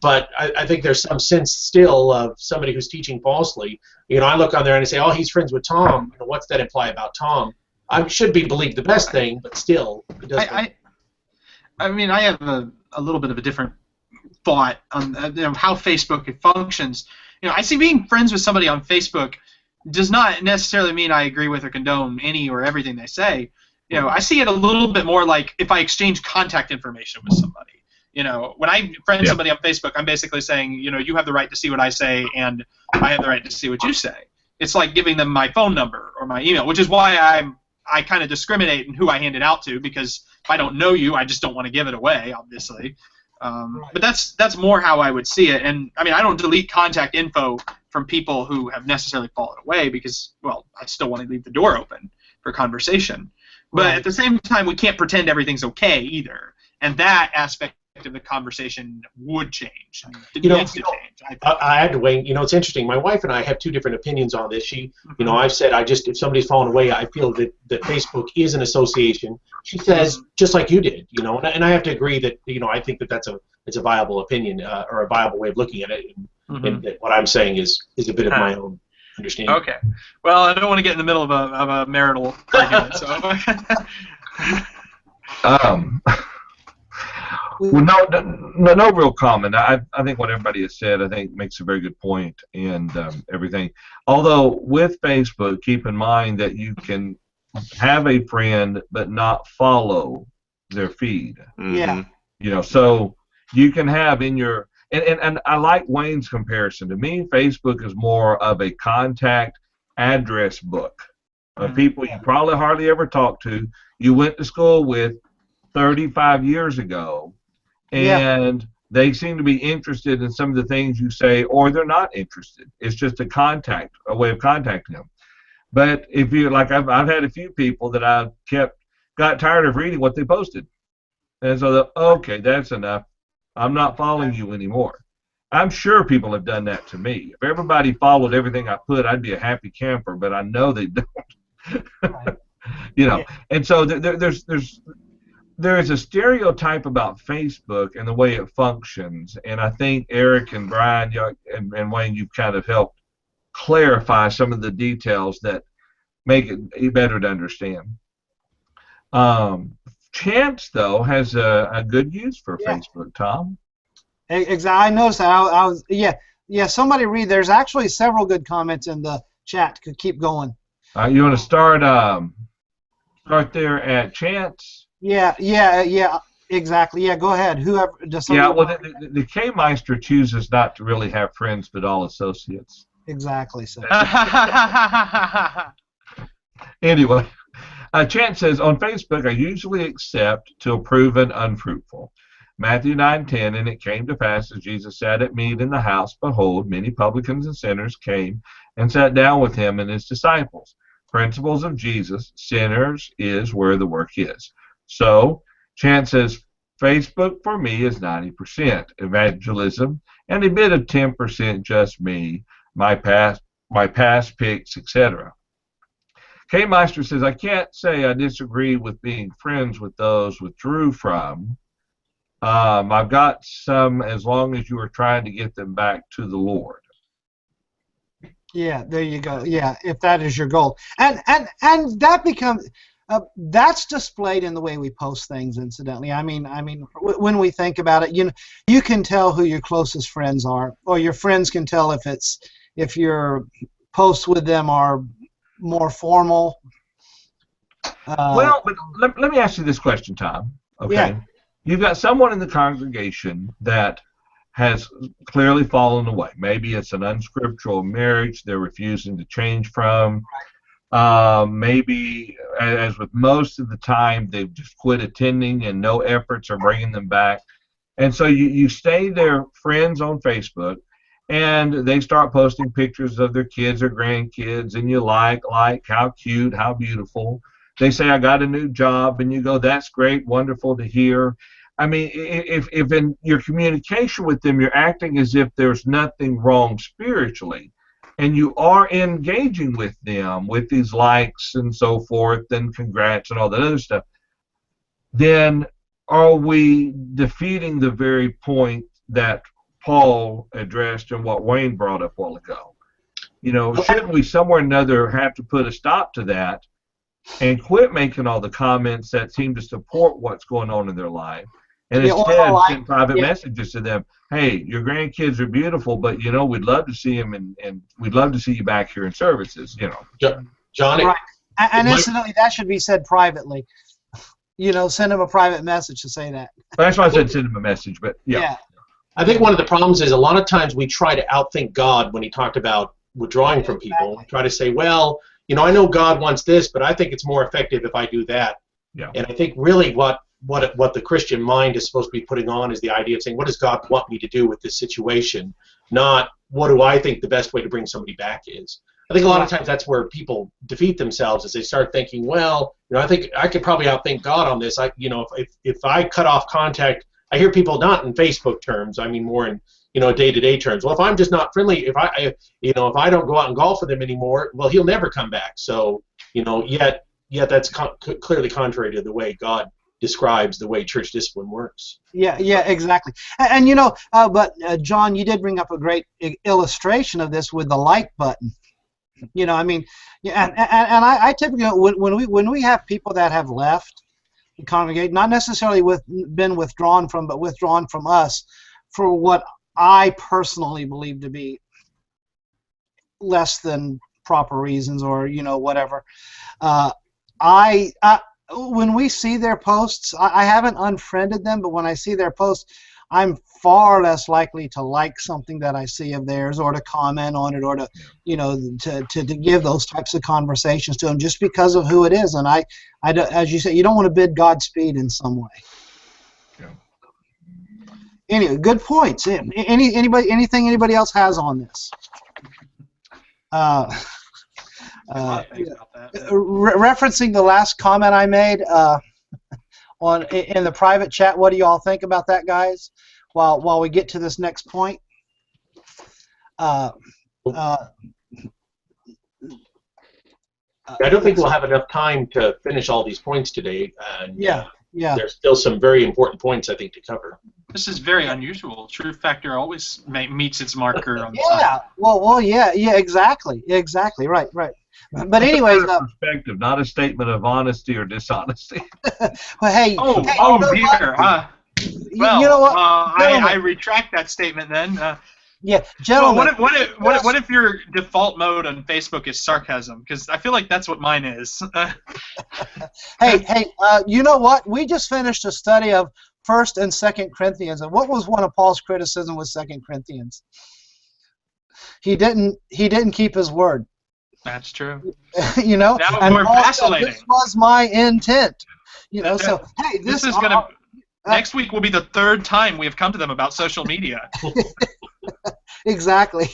But I think there's some sense still of somebody who's teaching falsely. I look on there and I say, oh, he's friends with Tom. What's that imply about Tom? I should be believed the best thing, but still, it does. I mean, I have a little bit of a different thought on how Facebook functions. I see being friends with somebody on Facebook does not necessarily mean I agree with or condone any or everything they say. I see it a little bit more like if I exchange contact information with somebody. When I friend somebody on Facebook, I'm basically saying, you have the right to see what I say, and I have the right to see what you say. It's like giving them my phone number or my email, which is why I kind of discriminate in who I hand it out to, because if I don't know you, I just don't want to give it away, obviously. But that's more how I would see it. And I mean, I don't delete contact info from people who have necessarily fallen away, because, well, I still want to leave the door open for conversation. But at the same time, we can't pretend everything's okay either. And that aspect of the conversation would change. It needs to change. I had to wait. It's interesting. My wife and I have two different opinions on this. She, I've said if somebody's fallen away, I feel that Facebook is an association. She says just like you did. And I have to agree that I think that it's a viable opinion, or a viable way of looking at it. And that what I'm saying is a bit of my own understanding. Okay. Well, I don't want to get in the middle of a marital argument. Well, no real comment. I think what everybody has said, I think, makes a very good point, and everything. Although with Facebook, keep in mind that you can have a friend but not follow their feed. Yeah. So you can have in your and I like Wayne's comparison. To me, Facebook is more of a contact address book of people you probably hardly ever talked to, you went to school with 35 years ago, and they seem to be interested in some of the things you say, or they're not interested. It's just a way of contacting them. But if you I've had a few people that I got tired of reading what they posted, and so okay, that's enough. I'm not following you anymore. I'm sure people have done that to me. If everybody followed everything I put, I'd be a happy camper. But I know they don't. And so there is a stereotype about Facebook and the way it functions, and I think Eric and Brian and Wayne, you've kind of helped clarify some of the details that make it better to understand. Chance, though, has a good use for Facebook, Tom. Exactly. I noticed that. Somebody read. There's actually several good comments in the chat. Could keep going. You want to start there at Chance? Yeah, exactly. Yeah, go ahead. Whoever does. Yeah, well, the K-Meister chooses not to really have friends, but all associates. Exactly. So. Anyway, Chance says, on Facebook, I usually accept till proven unfruitful. Matthew 9:10, and it came to pass as Jesus sat at meat in the house, behold, many publicans and sinners came and sat down with him and his disciples. Principles of Jesus, sinners is where the work is. So, Chance says, Facebook for me is 90% evangelism and a bit of 10% just me, my past picks, etc. K. Meister says, I can't say I disagree with being friends with those withdrew from. I've got some as long as you are trying to get them back to the Lord. Yeah, there you go. Yeah, if that is your goal. And that becomes that's displayed in the way we post things, incidentally. I mean, when we think about it, you can tell who your closest friends are, or your friends can tell if your posts with them are more formal. Well, but let me ask you this question, Tom. Okay. Yeah. You've got someone in the congregation that has clearly fallen away. Maybe it's an unscriptural marriage they're refusing to change from. Maybe, as with most of the time, they've just quit attending and no efforts are bringing them back. And so you stay their friends on Facebook, and they start posting pictures of their kids or grandkids, and you like how cute, how beautiful. They say, I got a new job, and you go, that's great, wonderful to hear. I mean, if in your communication with them, you're acting as if there's nothing wrong spiritually, and you are engaging with them with these likes and so forth and congrats and all that other stuff, then are we defeating the very point that Paul addressed and what Wayne brought up a while ago? Shouldn't we somewhere or another have to put a stop to that and quit making all the comments that seem to support what's going on in their life, and instead send private messages to them? Hey, your grandkids are beautiful, but we'd love to see them, and we'd love to see you back here in services. John. Right. And incidentally, that should be said privately. Send them a private message to say that. Well, that's why I said send them a message, but yeah. I think one of the problems is a lot of times we try to outthink God when he talked about withdrawing from people. We try to say, well, I know God wants this, but I think it's more effective if I do that. Yeah. And I think really what the Christian mind is supposed to be putting on is the idea of saying, what does God want me to do with this situation, not what do I think the best way to bring somebody back is. I think a lot of times that's where people defeat themselves, as they start thinking, well, I think I could probably outthink God on this. If I cut off contact, I hear people not in Facebook terms, I mean more in day-to-day terms. Well, if I'm just not friendly, if I don't go out and golf with him anymore, well, he'll never come back. So yet that's clearly contrary to the way God describes the way church discipline works. Yeah, exactly. And but John, you did bring up a great illustration of this with the like button. I typically, when we have people that have left the congregate, not necessarily been withdrawn from, but withdrawn from us for what I personally believe to be less than proper reasons, or whatever. When we see their posts, I haven't unfriended them, but when I see their posts, I'm far less likely to like something that I see of theirs, or to comment on it, or to to give those types of conversations to them, just because of who it is. And I as you say, you don't want to bid Godspeed in some way. Yeah. Anyway, good points. Anything anybody else has on this? Referencing the last comment I made in the private chat, what do you all think about that, guys? While we get to this next point. I don't think we'll have enough time to finish all these points today. And, there's still some very important points I think to cover. This is very unusual. Truth Factor always meets its marker on the side. Exactly, right. But anyways, perspective, not a statement of honesty or dishonesty. Well, hey. Dear. Well, you know what? I retract that statement then. Yeah, Well, gentlemen. what if your default mode on Facebook is sarcasm? Because I feel like that's what mine is. Hey, you know what? We just finished a study of 1st and 2nd Corinthians, and what was one of Paul's criticism with 2nd Corinthians? He didn't keep his word. That's true. You know, Now and we're Paul said, vacillating. this was my intent. You know, so hey, This is gonna. Next week will be the 3rd time we have come to them about social media. Exactly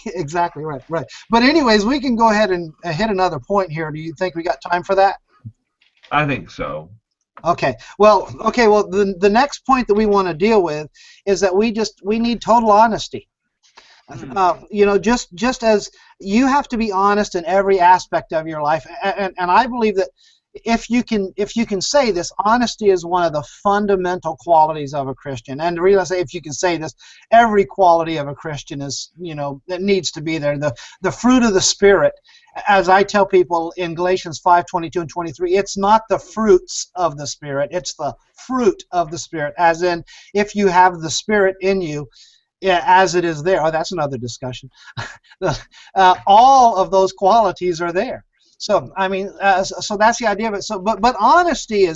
right. But anyways, we can go ahead and hit another point here. Do you think we got time for that? I think so. Okay. Well, the next point that we want to deal with is that we need total honesty. You know, just as you have to be honest in every aspect of your life, and I believe that if you can say this, honesty is one of the fundamental qualities of a Christian. And to really say, if you can say this, every quality of a Christian is, you know, that needs to be there. The fruit of the Spirit, as I tell people in Galatians 5:22 and 23, it's not the fruits of the Spirit, it's the fruit of the Spirit. As in, if you have the Spirit in you, as it is there. Oh, that's another discussion. All of those qualities are there. So I mean, so that's the idea of it. So, but honesty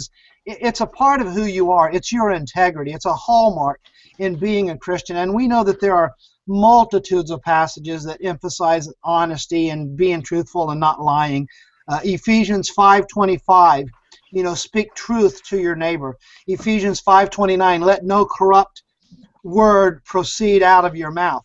it's a part of who you are. It's your integrity. It's a hallmark in being a Christian. And we know that there are multitudes of passages that emphasize honesty and being truthful and not lying. Ephesians 5:25, you know, speak truth to your neighbor. Ephesians 5:29, let no corrupt word proceed out of your mouth.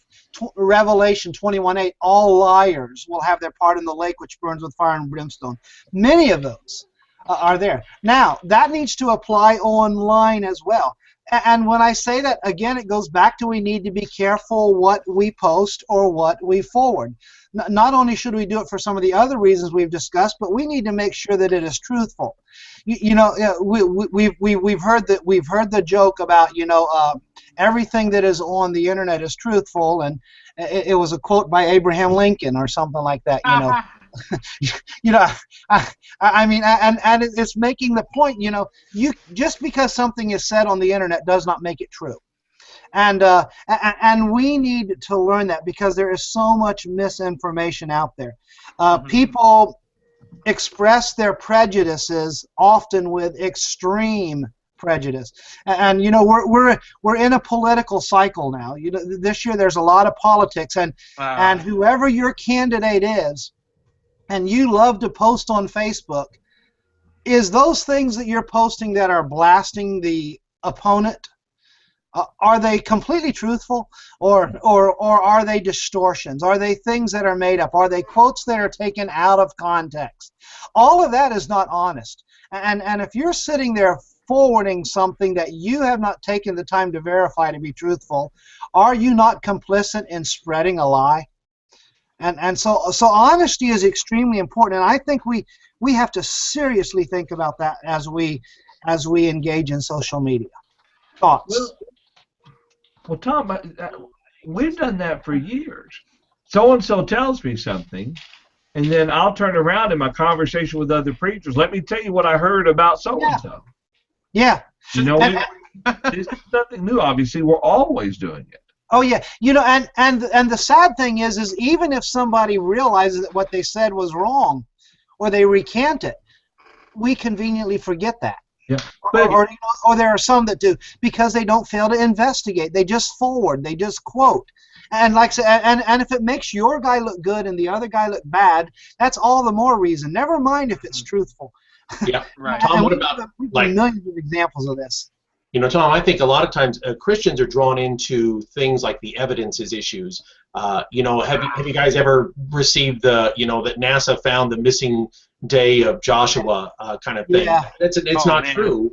Revelation 21:8, all liars will have their part in the lake which burns with fire and brimstone. Many of those are there. Now, that needs to apply online as well. And when I say that, again, it goes back to we need to be careful what we post or what we forward. Not only should we do it for some of the other reasons we've discussed, but we need to make sure that it is truthful. You know, we've heard the joke about, you know, everything that is on the internet is truthful, and it was a quote by Abraham Lincoln or something like that. You know, you know, I mean, and it's making the point. You know, just because something is said on the internet does not make it true. And we need to learn that because there is so much misinformation out there. People express their prejudices often with extreme prejudice, and you know we're in a political cycle now. You know, this year there's a lot of politics, and whoever your candidate is, and you love to post on Facebook, is those things that you're posting that are blasting the opponent? Are they completely truthful, or are they distortions? Are they things that are made up? Are they quotes that are taken out of context? All of that is not honest. And if you're sitting there forwarding something that you have not taken the time to verify to be truthful, are you not complicit in spreading a lie? And so honesty is extremely important, and I think we have to seriously think about that as we engage in social media. Thoughts? Well, Tom, we've done that for years. So-and-so tells me something, and then I'll turn around in my conversation with other preachers. Let me tell you what I heard about so-and-so. Yeah. You know, this is nothing new. Obviously, we're always doing it. Oh yeah, you know, and the sad thing is even if somebody realizes that what they said was wrong, or they recant it, we conveniently forget that. Yeah. Or there are some that do because they don't fail to investigate. They just forward. They just quote. And like and if it makes your guy look good and the other guy look bad, that's all the more reason. Never mind if it's truthful. Yeah. Right. Tom, what about millions of examples of this? You know, Tom, I think a lot of times Christians are drawn into things like the evidences issues. You know, have you guys ever received that NASA found the missing day of Joshua kind of thing? Yeah. It's not true,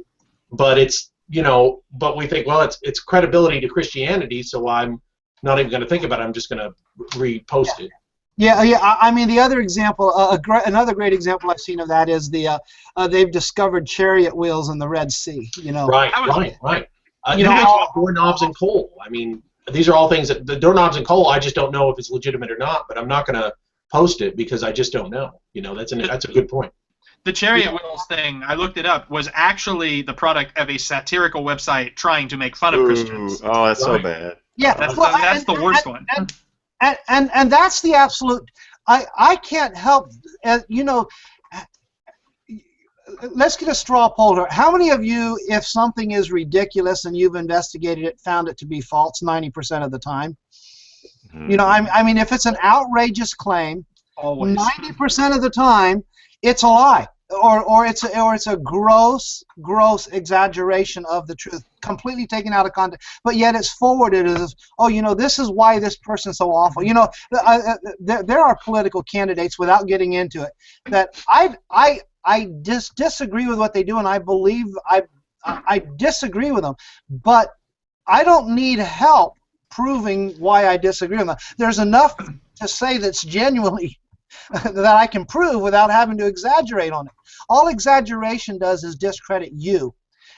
but it's, you know, but we think, well, it's credibility to Christianity, so I'm not even going to think about it. I'm just going to repost it. Yeah. I mean, the other example, another great example I've seen of that is they've discovered chariot wheels in the Red Sea. You know. Right. You know, doorknobs and coal. I mean, these are all things that the doorknobs and coal. I just don't know if it's legitimate or not, but I'm not going to post it because I just don't know. You know, that's a good point. The chariot wheels thing, I looked it up, was actually the product of a satirical website trying to make fun of Christians. Oh, that's so bad. Yeah, That's the worst one. And that's the absolute. I can't help. Let's get a straw poll here. How many of you, if something is ridiculous and you've investigated it, found it to be false 90% of the time? I mean, if it's an outrageous claim, Always. 90% of the time, it's a lie, or it's a gross exaggeration of the truth, completely taken out of context. But yet it's forwarded as, this is why this person's so awful. There are political candidates, without getting into it, that I disagree with what they do, and I believe I disagree with them, but I don't need help proving why I disagree with them. There's enough to say that's genuinely that I can prove without having to exaggerate on it. All exaggeration does is discredit you,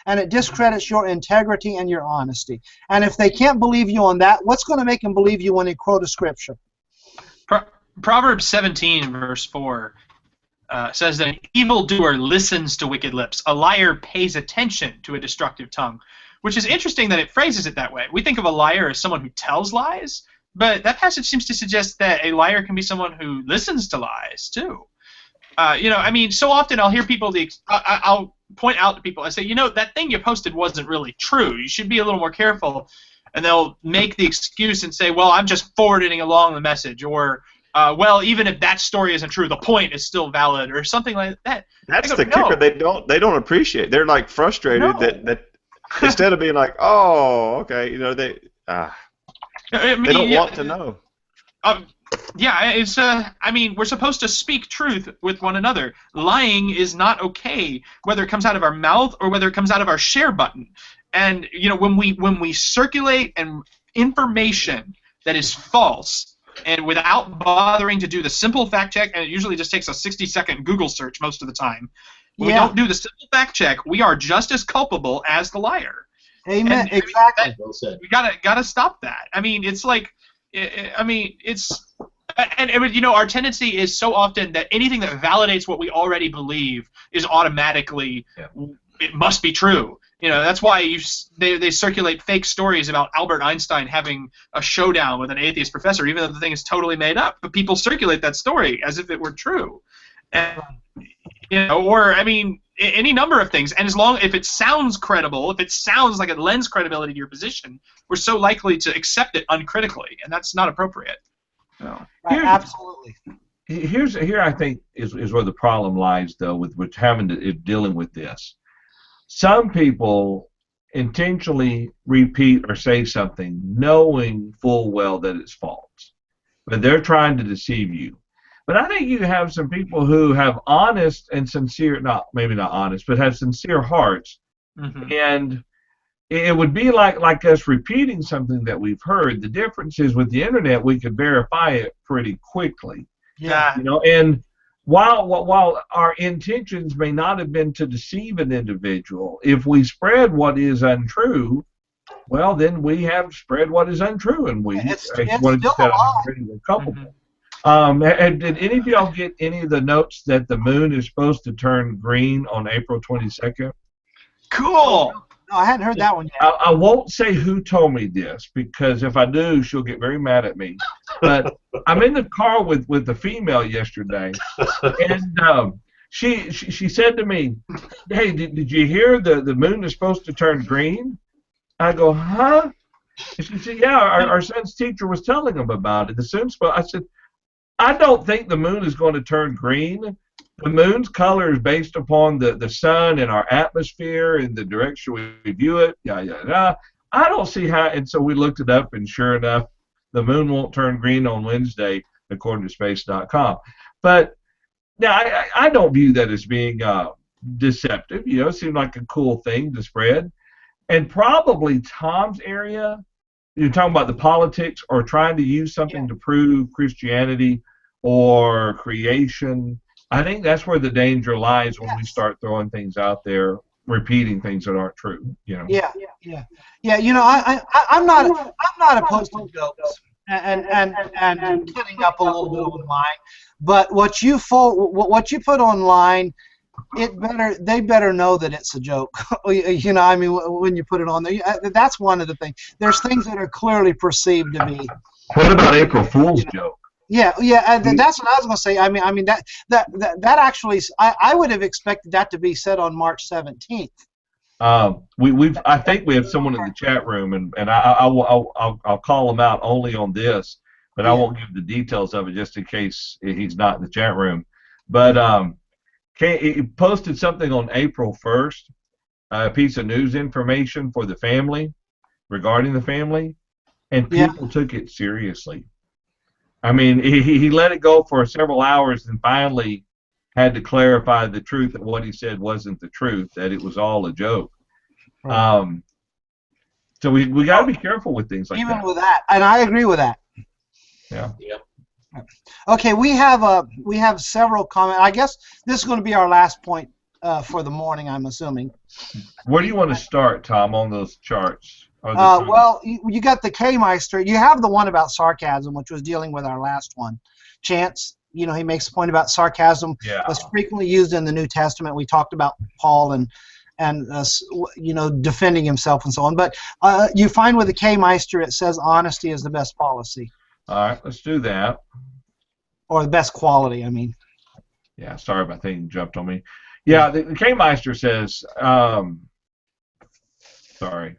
and it discredits your integrity and your honesty. And if they can't believe you on that, what's going to make them believe you when they quote a scripture? Proverbs 17, verse 4 says that an evildoer listens to wicked lips. A liar pays attention to a destructive tongue, which is interesting that it phrases it that way. We think of a liar as someone who tells lies, but that passage seems to suggest that a liar can be someone who listens to lies, too. I mean, so often I'll hear people, I'll point out to people, I say, that thing you posted wasn't really true. You should be a little more careful. And they'll make the excuse and say, well, I'm just forwarding along the message, or well, even if that story isn't true, the point is still valid, or something like that. That's the kicker. They don't appreciate. They're like frustrated that instead of being like, oh, okay, they don't want to know. It's I mean, we're supposed to speak truth with one another. Lying is not okay, whether it comes out of our mouth or whether it comes out of our share button. And when we circulate information that is false, and without bothering to do the simple fact check, and it usually just takes a 60-second Google search most of the time. When we don't do the simple fact check, we are just as culpable as the liar. Amen. Exactly. Well said. We gotta stop that. I mean, it's like, it's, and our tendency is so often that anything that validates what we already believe is automatically, it must be true. That's why they circulate fake stories about Albert Einstein having a showdown with an atheist professor, even though the thing is totally made up. But people circulate that story as if it were true, and or I mean, any number of things. And if it sounds credible, if it sounds like it lends credibility to your position, we're so likely to accept it uncritically, and that's not appropriate. Absolutely. Here I think is where the problem lies, though, with dealing with this. Some people intentionally repeat or say something knowing full well that it's false, but they're trying to deceive you. But I think you have some people who have honest and sincere, maybe not honest, but have sincere hearts, and it would be like us repeating something that we've heard. The difference is with the internet, we could verify it pretty quickly. Yeah. And while our intentions may not have been to deceive an individual, if we spread what is untrue, well, then we have spread what is untrue, and we it's want still to a lie. culpable. Did any of y'all get any of the notes that the moon is supposed to turn green on April 22nd? Cool. No, I hadn't heard that one yet. I won't say who told me this, because if I do, she'll get very mad at me. But I'm in the car with the female yesterday, and she said to me, "Hey, did you hear the moon is supposed to turn green?" I go, "Huh?" And she said, "Yeah, our son's teacher was telling him about it. I said, "I don't think the moon is going to turn green. The moon's color is based upon the sun and our atmosphere and the direction we view it. I don't see how." And so we looked it up, and sure enough, the moon won't turn green on Wednesday, according to Space.com. But now I don't view that as being deceptive. It seemed like a cool thing to spread. And probably Tom's area, you're talking about the politics or trying to use something to prove Christianity or creation. I think that's where the danger lies when we start throwing things out there, repeating things that aren't true. Yeah. I'm not opposed to jokes and cutting up a little bit of mine, but what you put online, they better know that it's a joke. I mean, when you put it on there, that's one of the things. There's things that are clearly perceived to be What about April Fool's joke? Yeah, and that's what I was going to say. I mean that actually, I would have expected that to be said on March 17th. I think we have someone in the chat room, and I'll call him out only on this, but I won't give the details of it just in case he's not in the chat room. But he posted something on April 1st, a piece of news information for the family, regarding the family, and people took it seriously. I mean, he let it go for several hours and finally had to clarify the truth that what he said wasn't the truth, that it was all a joke. Right. So we got to be careful with things like that. Even with that, and I agree with that. Yeah. Okay, we have several comments. I guess this is going to be our last point for the morning, I'm assuming. Where do you want to start, Tom, on those charts? Well, you got the K-Meister. You have the one about sarcasm, which was dealing with our last one. Chance, he makes a point about sarcasm. Was frequently used in the New Testament. We talked about Paul and defending himself and so on. But you find with the K-Meister, it says honesty is the best policy. All right, let's do that. Or the best quality, I mean. Yeah, sorry about that. You jumped on me. Yeah, the K-Meister says, sorry.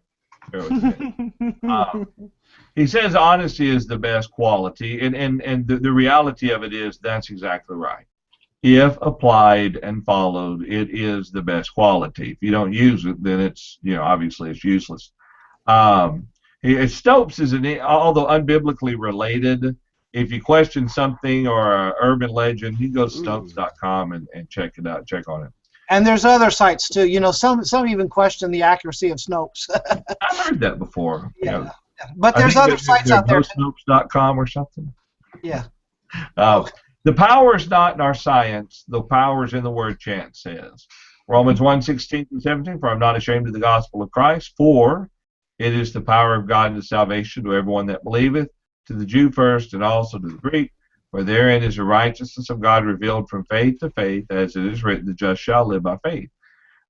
He says honesty is the best quality, and the reality of it is that's exactly right. If applied and followed, it is the best quality. If you don't use it, then it's obviously it's useless. Snopes is although unbiblically related. If you question something or an urban legend, you go to Snopes.com and check it out, check on it. And there's other sites too. Some even question the accuracy of Snopes. I've heard that before. Yeah. But there's other sites out there. Snopes.com or something. Yeah. The power is not in our science. The power is in the word, Chance says. Romans 1:16 and 17. For I'm not ashamed of the gospel of Christ, for it is the power of God unto salvation to everyone that believeth, to the Jew first, and also to the Greek. For therein is the righteousness of God revealed from faith to faith, as it is written, the just shall live by faith.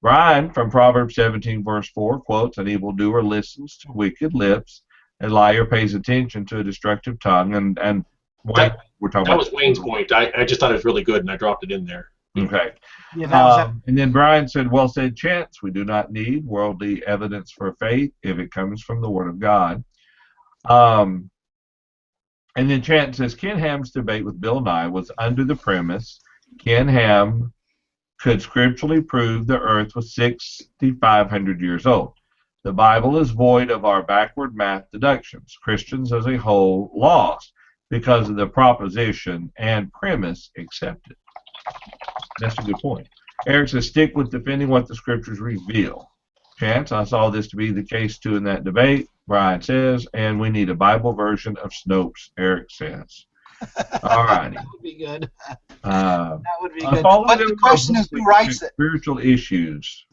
Brian, from Proverbs 17, verse 4, quotes, an evildoer listens to wicked lips, a liar pays attention to a destructive tongue. And Wayne, we're talking that about. Was Wayne's point. I just thought it was really good, and I dropped it in there. Okay. Yeah, and then Brian said, well said, Chance. We do not need worldly evidence for faith if it comes from the Word of God. And then Chance says, Ken Ham's debate with Bill Nye was under the premise Ken Ham could scripturally prove the earth was 6,500 years old. The Bible is void of our backward math deductions. Christians as a whole lost because of the proposition and premise accepted. That's a good point. Eric says, stick with defending what the scriptures reveal. Chance, I saw this to be the case too in that debate. Brian says, and we need a Bible version of Snopes, Eric says. All righty. That would be good. That would be good. But the question is, who writes it? Spiritual issues,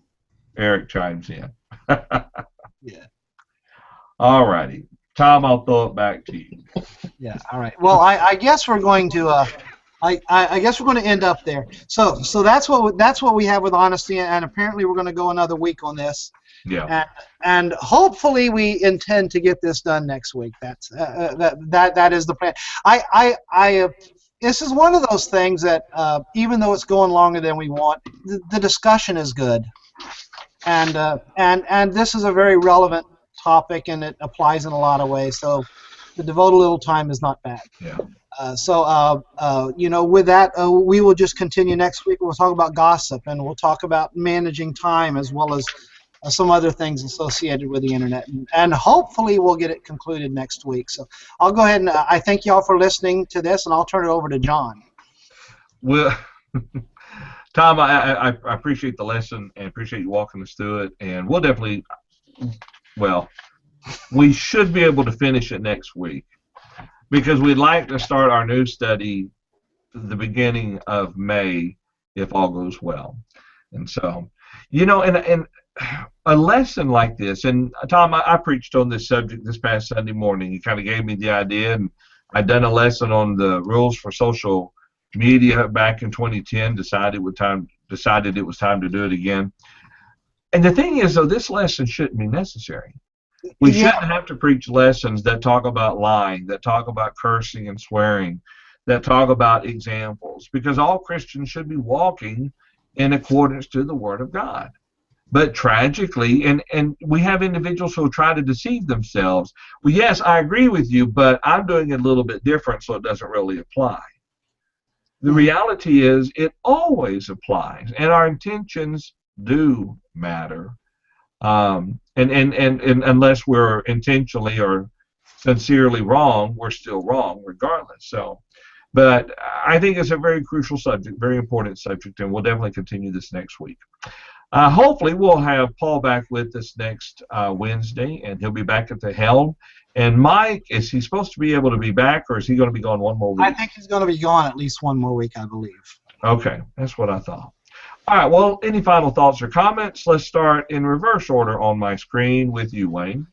Eric chimes in. Yeah. All righty. Tom, I'll throw it back to you. Yeah, all right. Well, I guess we're going to I guess we're going to end up there. So that's what we have with honesty, and apparently we're going to go another week on this. Yeah. And hopefully we intend to get this done next week. That's that is the plan. This is one of those things that even though it's going longer than we want, the discussion is good, and this is a very relevant topic, and it applies in a lot of ways. So to devote a little time is not bad. Yeah. With that, we will just continue next week. We'll talk about gossip, and we'll talk about managing time as well as some other things associated with the internet, and hopefully we'll get it concluded next week. So I'll go ahead and I thank you all for listening to this, and I'll turn it over to John. Well, Tom, I appreciate the lesson and appreciate you walking us through it, and we'll definitely, we should be able to finish it next week because we'd like to start our new study the beginning of May if all goes well. And so, and a lesson like this, and Tom, I preached on this subject this past Sunday morning. You kind of gave me the idea, and I'd done a lesson on the rules for social media back in 2010. Decided it was time to do it again. And the thing is, though, this lesson shouldn't be necessary. We Yeah. shouldn't have to preach lessons that talk about lying, that talk about cursing and swearing, that talk about examples, because all Christians should be walking in accordance to the Word of God. But tragically, and we have individuals who try to deceive themselves. Well, yes, I agree with you, but I'm doing it a little bit different, so it doesn't really apply. The reality is it always applies, and our intentions do matter. And unless we're intentionally or sincerely wrong, we're still wrong regardless. So, but I think it's a very crucial subject, very important subject, and we'll definitely continue this next week. Hopefully, we'll have Paul back with us next Wednesday, and he'll be back at the helm. And Mike, is he supposed to be able to be back, or is he going to be gone one more week? I think he's going to be gone at least one more week, I believe. Okay, that's what I thought. All right, well, any final thoughts or comments? Let's start in reverse order on my screen with you, Wayne.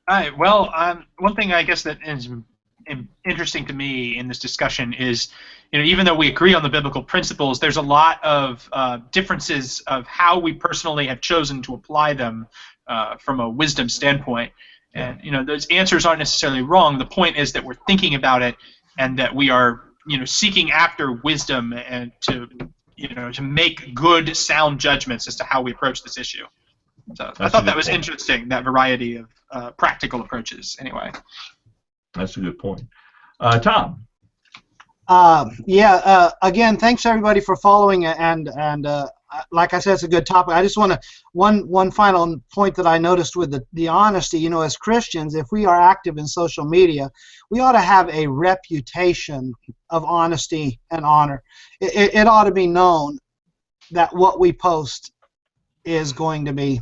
All right. Well, one thing I guess that is interesting to me in this discussion is, even though we agree on the biblical principles, there's a lot of differences of how we personally have chosen to apply them from a wisdom standpoint. And those answers aren't necessarily wrong. The point is that we're thinking about it, and that we are seeking after wisdom and to make good, sound judgments as to how we approach this issue. So I thought that was interesting, that variety of practical approaches. Anyway. That's a good point. Tom. Again, thanks everybody for following, and like I said, it's a good topic. I just want to one final point that I noticed with the honesty. As Christians, if we are active in social media, we ought to have a reputation of honesty and honor. It ought to be known that what we post is going to be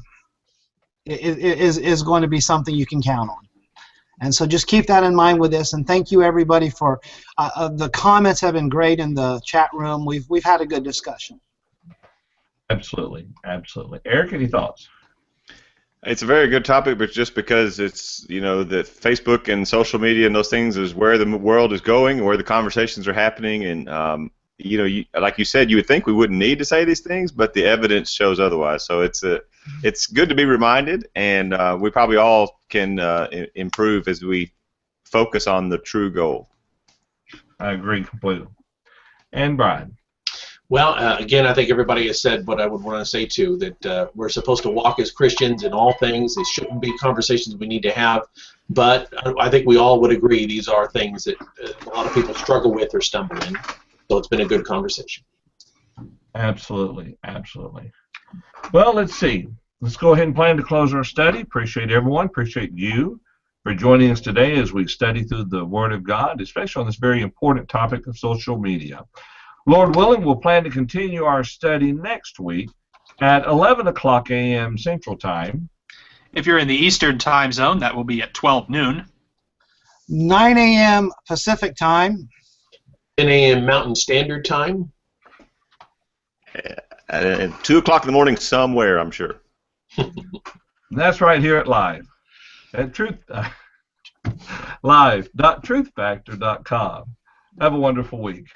something you can count on. And so just keep that in mind with this, and thank you everybody for the comments have been great in the chat room. We've had a good discussion. Absolutely, absolutely. Eric, any thoughts? It's a very good topic, but just because it's that Facebook and social media and those things is where the world is going and where the conversations are happening, and like you said, you would think we wouldn't need to say these things, but the evidence shows otherwise. So it's good to be reminded, and we probably all can improve as we focus on the true goal. I agree completely. And Brian? Well, again, I think everybody has said what I would want to say too, that we're supposed to walk as Christians in all things. These shouldn't be conversations we need to have, but I think we all would agree these are things that a lot of people struggle with or stumble in. So it's been a good conversation. Absolutely, absolutely. Well, let's see. Let's go ahead and plan to close our study. Appreciate everyone. Appreciate you for joining us today as we study through the Word of God, especially on this very important topic of social media. Lord willing, we'll plan to continue our study next week at 11 o'clock a.m. Central Time. If you're in the Eastern Time Zone, that will be at 12 noon. 9 a.m. Pacific Time. 10 a.m. Mountain Standard Time. At 2 o'clock in the morning somewhere, I'm sure. And that's right here at Live. At live.truthfactor.com. Have a wonderful week.